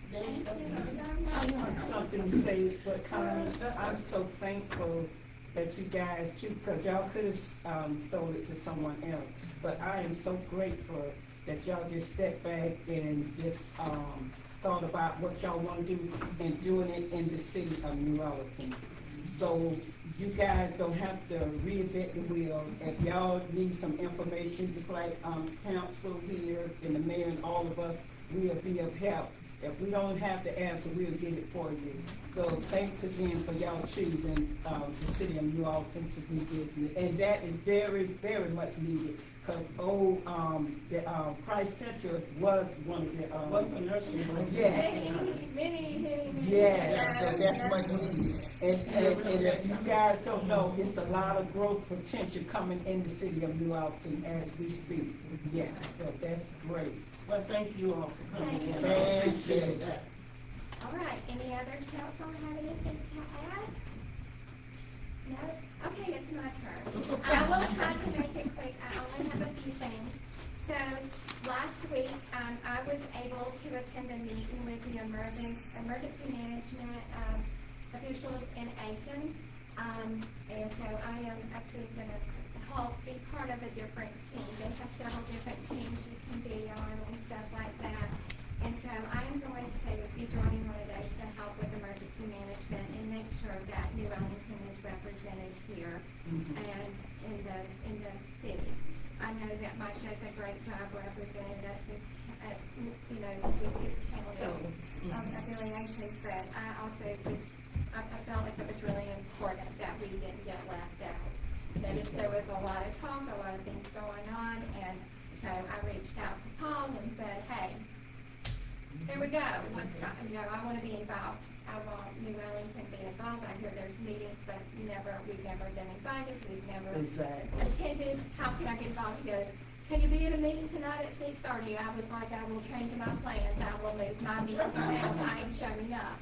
Speaker 1: Thank you so
Speaker 8: I
Speaker 1: much.
Speaker 8: want something to say, but Connie, I'm so thankful that you guys, because y'all could have sold it to someone else. But I am so grateful that y'all just stepped back and just thought about what y'all want to do and doing it in the city of New Ellenton. So
Speaker 2: you guys don't have to reinvent the wheel. If y'all need some information, just like, council here and the mayor and all of us, we'll be of help. If we don't have the answer, we'll get it for you. So thanks again for y'all choosing, the city of New Orleans to do business. And that is very, very much needed. Cause Christ Central was one of the,
Speaker 8: What's the nursing home?
Speaker 2: yes.
Speaker 1: Many.
Speaker 2: Yes, so that's much needed. And if you guys don't know, it's a lot of growth potential coming in the city of New Orleans as we speak. Yes, so that's great.
Speaker 8: Well, thank you all for coming in. I
Speaker 2: Thank
Speaker 8: appreciate
Speaker 2: you.
Speaker 8: that.
Speaker 1: All right, any other council have anything to add? No? Okay, it's my turn. I will try to make it quick. I only have a few things. So, last week, I was able to attend a meeting with the emergency management, officials in Aiken. And so I am actually gonna be part of a different team. They have several different teams you can be on and stuff like that. And so I am going to be joining one of those to help with emergency management and make sure that New Ellenton is represented here and in the city. I know that Mike does a great job representing us with his county affiliations, but I also I felt like it was really important that we didn't get left out. Noticed there was a lot of talk, a lot of things going on, and so I reached out to Paul and said, hey, here we go. I want to be involved. I want New Ellington to be involved. I hear there's meetings, but we've never been invited. We've never attended. How can I get involved? He goes, can you be at a meeting tonight at 6:30? I was like, I will change my plans. I will move my meeting around. I am showing up.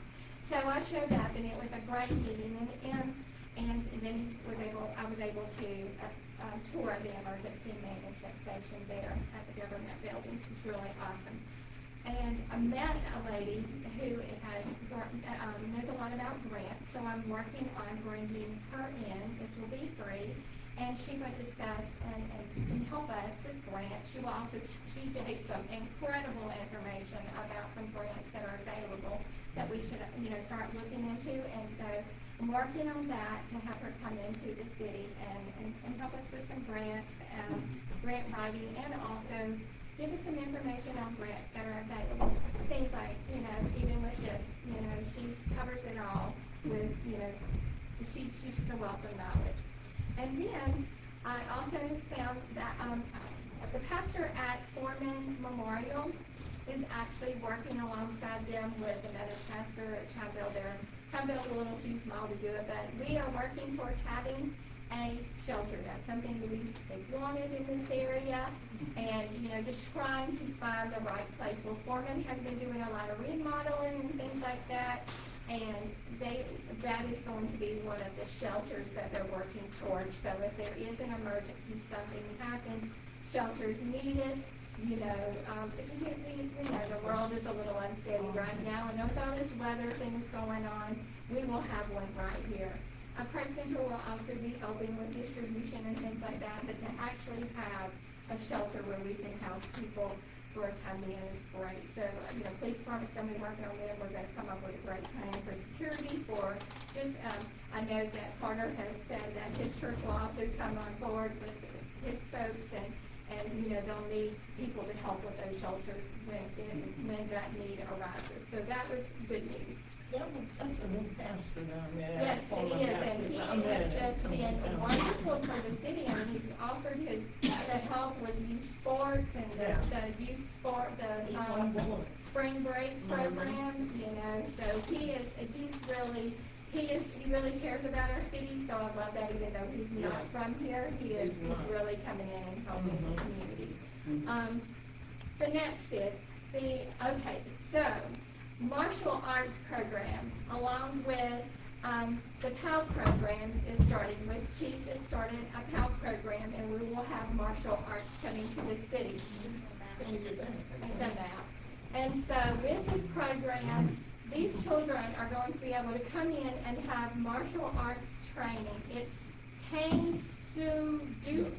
Speaker 1: So I showed up, and it was a great meeting. And then I was able to tour the emergency management station there at the government building, which is really awesome. And I met a lady who knows a lot about grants, so I'm working on bringing her in. This will be free, and she will discuss and help us with grants. She will also she gave some incredible information about some grants that are available that we should start looking into. And so I'm working on that to have her come into the city and help us with some grants, grant writing, and also give us some information on grants that are available. Things like, even with this, she covers it all with, she's just a wealth of knowledge. And then I also found that the pastor at Foreman Memorial is actually working alongside them with another pastor at Chiville. Chiville's a little too small to do it, but we are working towards having a shelter. That's something that they've wanted in this area, and just trying to find the right place. Well, Foreman has been doing a lot of remodeling and things like that, and that is going to be one of the shelters that they're working towards. So if there is an emergency, something happens, shelters needed. Because the world is a little unsteady right now, and with all this weather things going on, we will have one right here. Christ Central will also be helping with distribution and things like that, but to actually have a shelter where we can house people for a time being is great. So, police department's going to be working on them. We're going to come up with a great plan for security for just, I know that Carter has said that his church will also come on board with his folks, and they'll need people to help with those shelters when that need arises. So that was good news.
Speaker 8: That's a new pastor down there.
Speaker 1: Yes, it is, and he has just been wonderful for the city. I mean, he's offered to help with youth sports and the youth sport, spring break program, so he really cares about our city, so I love that. Even though he's not from here, he's really coming in and helping the community. The next is so martial arts program, along with the PAL program is starting. With Chief has started a PAL program, and we will have martial arts coming to the city. And so with this program, these children are going to be able to come in and have martial arts training. It's Tang Soo Do.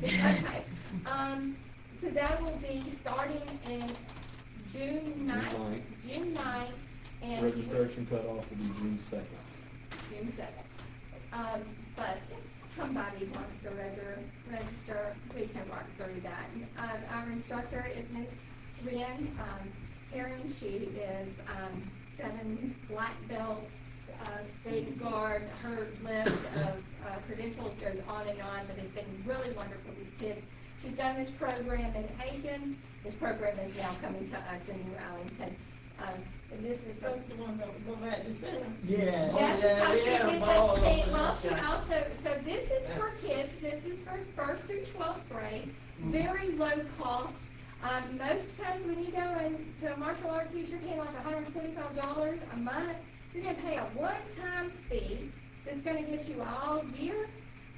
Speaker 1: Okay. So that will be starting in June 9th And
Speaker 11: Registration cutoff will be June 2nd.
Speaker 1: June 2nd. But if somebody wants to register, we can work through that. Our instructor is Ms. Ren Aaron. She is 7 black belts, state guard. Her list of credentials goes on and on, but it's been really wonderful. These kids. She's done this program in Aiken. This program is now coming to us in New Arlington. This is
Speaker 8: That's the one that was on that December.
Speaker 7: Yeah.
Speaker 1: Yes, she did
Speaker 8: ball
Speaker 1: that state,
Speaker 8: over
Speaker 1: well, she
Speaker 8: there.
Speaker 1: also, so this is for kids, this is for 1st through 12th grade, very low cost. Most times when you go into a martial arts teacher, you're paying like $125 a month. You're gonna pay a one-time fee that's gonna get you all year.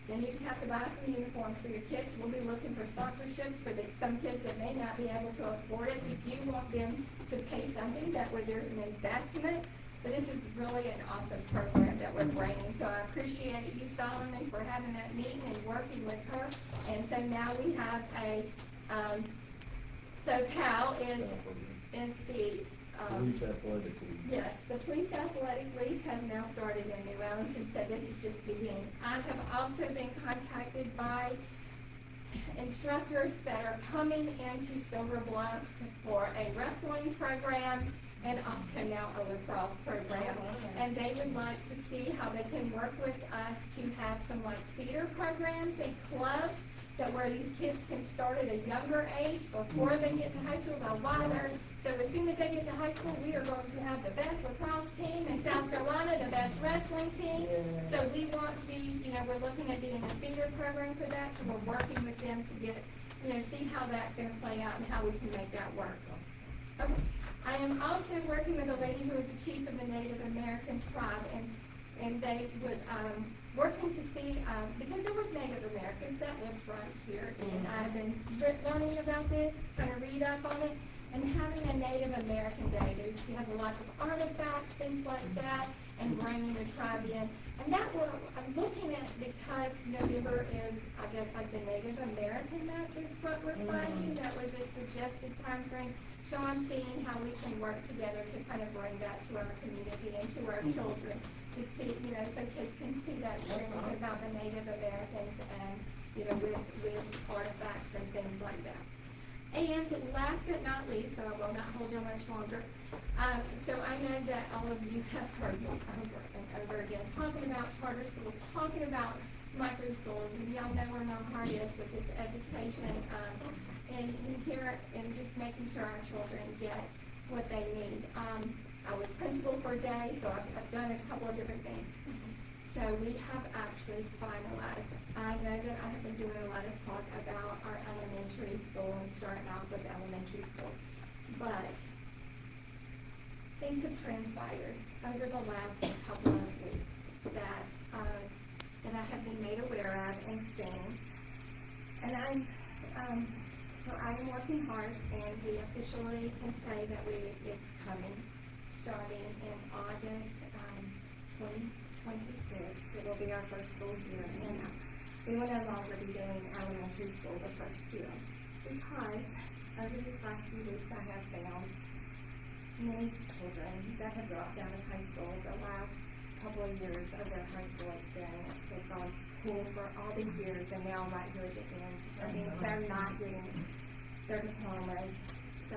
Speaker 1: Then you just have to buy some uniforms for your kids. We'll be looking for sponsorships for some kids that may not be able to afford it. We do want them to pay something, that way there's an investment. But this is really an awesome program that we're bringing. So I appreciate you, Solomon, for having that meeting and working with her. And so now we have so Cal is the
Speaker 11: Police Athletic League.
Speaker 1: yes, the Police Athletic League has now started in New Arlington, so this is just beginning. I have also been contacted by instructors that are coming into Silver Bluff for a wrestling program and also now a lacrosse program. And they would like to see how they can work with us to have some like theater programs and clubs that where these kids can start at a younger age before they get to high school. So as soon as they get to high school, we are going to have the best lacrosse team in South Carolina, the best wrestling team. So we want to be, we're looking at doing a theater program for that. So we're working with them to get, see how that's going to play out and how we can make that work. Okay. I am also working with a lady who is the chief of the Native American tribe, and they would working to see, because there was Native Americans that lived right here, and I've been learning about this, trying to read up on it, and having a Native American Day. She has a lot of artifacts, things like that, and bringing the tribe in. And that I'm looking at because November is, I guess, like the Native American month is what we're finding. That was a suggested time frame. So I'm seeing how we can work together to kind of bring that to our community and to our children to see, so kids can see that experience about the Native Americans and, with artifacts and things like that. And last but not least, so I will not hold you much longer, so I know that all of you have heard me over and over again talking about charter schools, talking about micro schools, and y'all know where my heart is with this education, and here, and just making sure our children get what they need. I was principal for a day, so I've done a couple of different things. So we have actually finalized. I know that I have been doing a lot of talk about our elementary school and starting off with elementary school. But things have transpired over the last couple of weeks that I have been made aware of and seen. And so I'm working hard, and we officially can say that it's coming, starting in August 2026. It will be our first school year, and we will no longer be doing elementary school the first year, because over these last few weeks I have found many children that have dropped out of high school the last couple of years of their high school experience. They've gone to school for all these years, and now right here at the end, they're not getting their diplomas. So,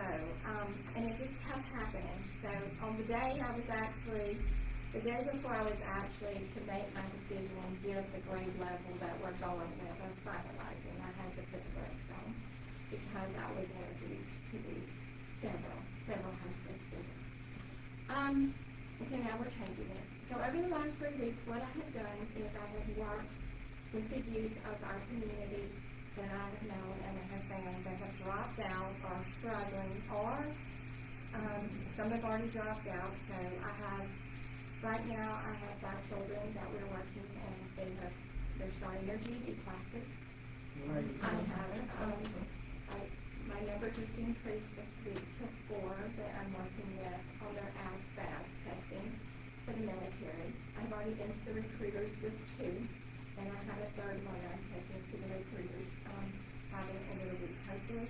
Speaker 1: and it just kept happening. So on the day before I was actually to make my decision and give the grade level that we're going with, I was finalizing. I had to put the brakes on because I was introduced to these several high school students. So now we're changing it. So over the last 3 weeks, what I have done is I have worked with the youth of our community that I have known and I have found that have dropped out or are struggling, or some have already dropped out. So right now I have 5 children that we're working, and they're starting their GED classes. I have my number just increased this week to 4 that I'm working with on their ASVAB testing for the military. I've already been to the recruiters with 2, and I have a 3rd one I'm taking to the recruiters by the end of the week, hopefully.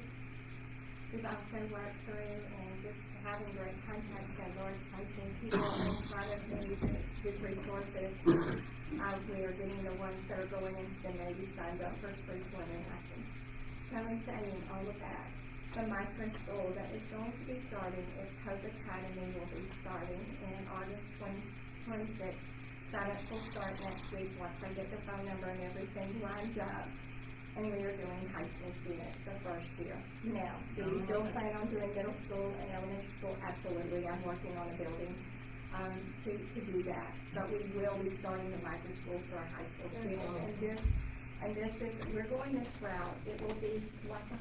Speaker 1: We've also worked through and just having great contacts and Lord placing people in front of me with resources. We are getting the ones that are going into the Navy signed up for free swimming lessons. Showing, saying, all of that. The micro school that is going to be starting is Hope Academy will be starting in August 2026. Sign-ups will start next week once I get the phone number and everything lined up. And we are doing high school students the first year. Now, do you still plan on doing middle school and elementary school? Absolutely. I'm working on a building to do that. But we will be starting the micro school for our high school students. And this is, we're going this route. It will be like a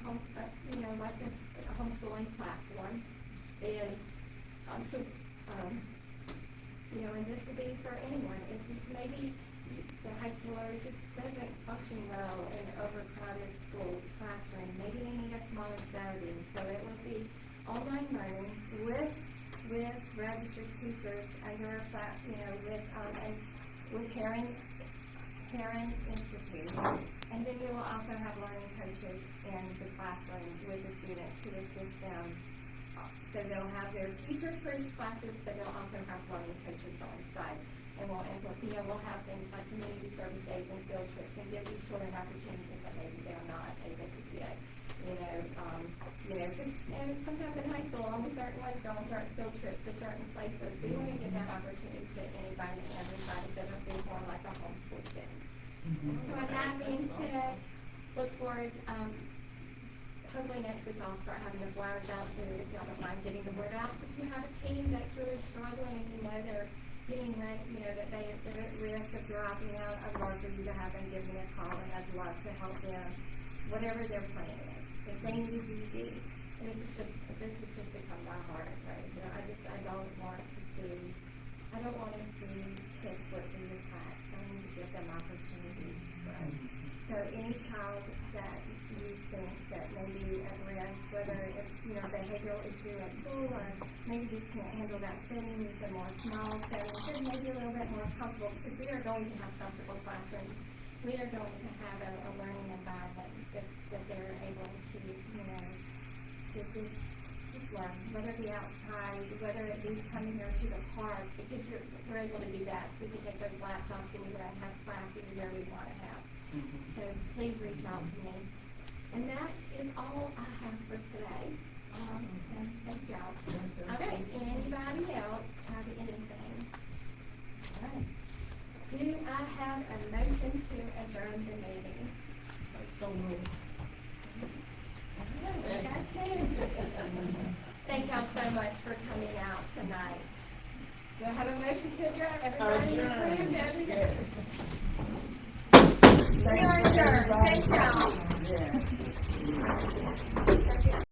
Speaker 1: like a homeschooling platform. And and this will be for anyone. If it's maybe the high schooler just doesn't function well in an overcrowded school classroom, maybe they need a smaller setting. So it will be online learning with registered teachers under a with Parent Institute. And then we will also have learning coaches in the classroom with the students to assist them. So they'll have their teachers for each classes, but they'll also have learning coaches on site. And we'll have things like community service days and field trips and give these children opportunities that maybe they're not able to get. And sometimes in high school, only certain ones go on field trips to certain places. We want to give that opportunity to anybody and everybody that doesn't feel more like a homeschool setting. So with that being said, look forward. Hopefully next week I'll start having the flyers out so if y'all don't mind getting the word out. So if you have a team that's really struggling and you know they're getting ready, that they're at risk of dropping out, I'd love for you to have them give me a call and I'd love to help them, whatever their plan is. If they need a GED, and this has just become my heart, right? I don't want to see kids slip through the cracks. I need to give them opportunities. Right? So any child that you think that may be at risk, whether it's behavioral issue at school or maybe just can't handle that setting, use a more small setting, just maybe a little bit more comfortable, because we are going to have comfortable classrooms. We are going to have a learning environment that they're able to to just learn, whether it be outside, whether it be coming here to the park, because we're able to do that. We can take those laptops anywhere and have class anywhere we want to have. So please reach out to me. And that is all I have for today. And thank y'all. All right. Anybody else have anything? All right. Do I have a motion to adjourn the meeting?
Speaker 8: So moved.
Speaker 1: I got two. Thank y'all so much for coming out tonight. Do I have a motion to adjourn? Everybody approved? Yes. We are adjourned. Thank y'all.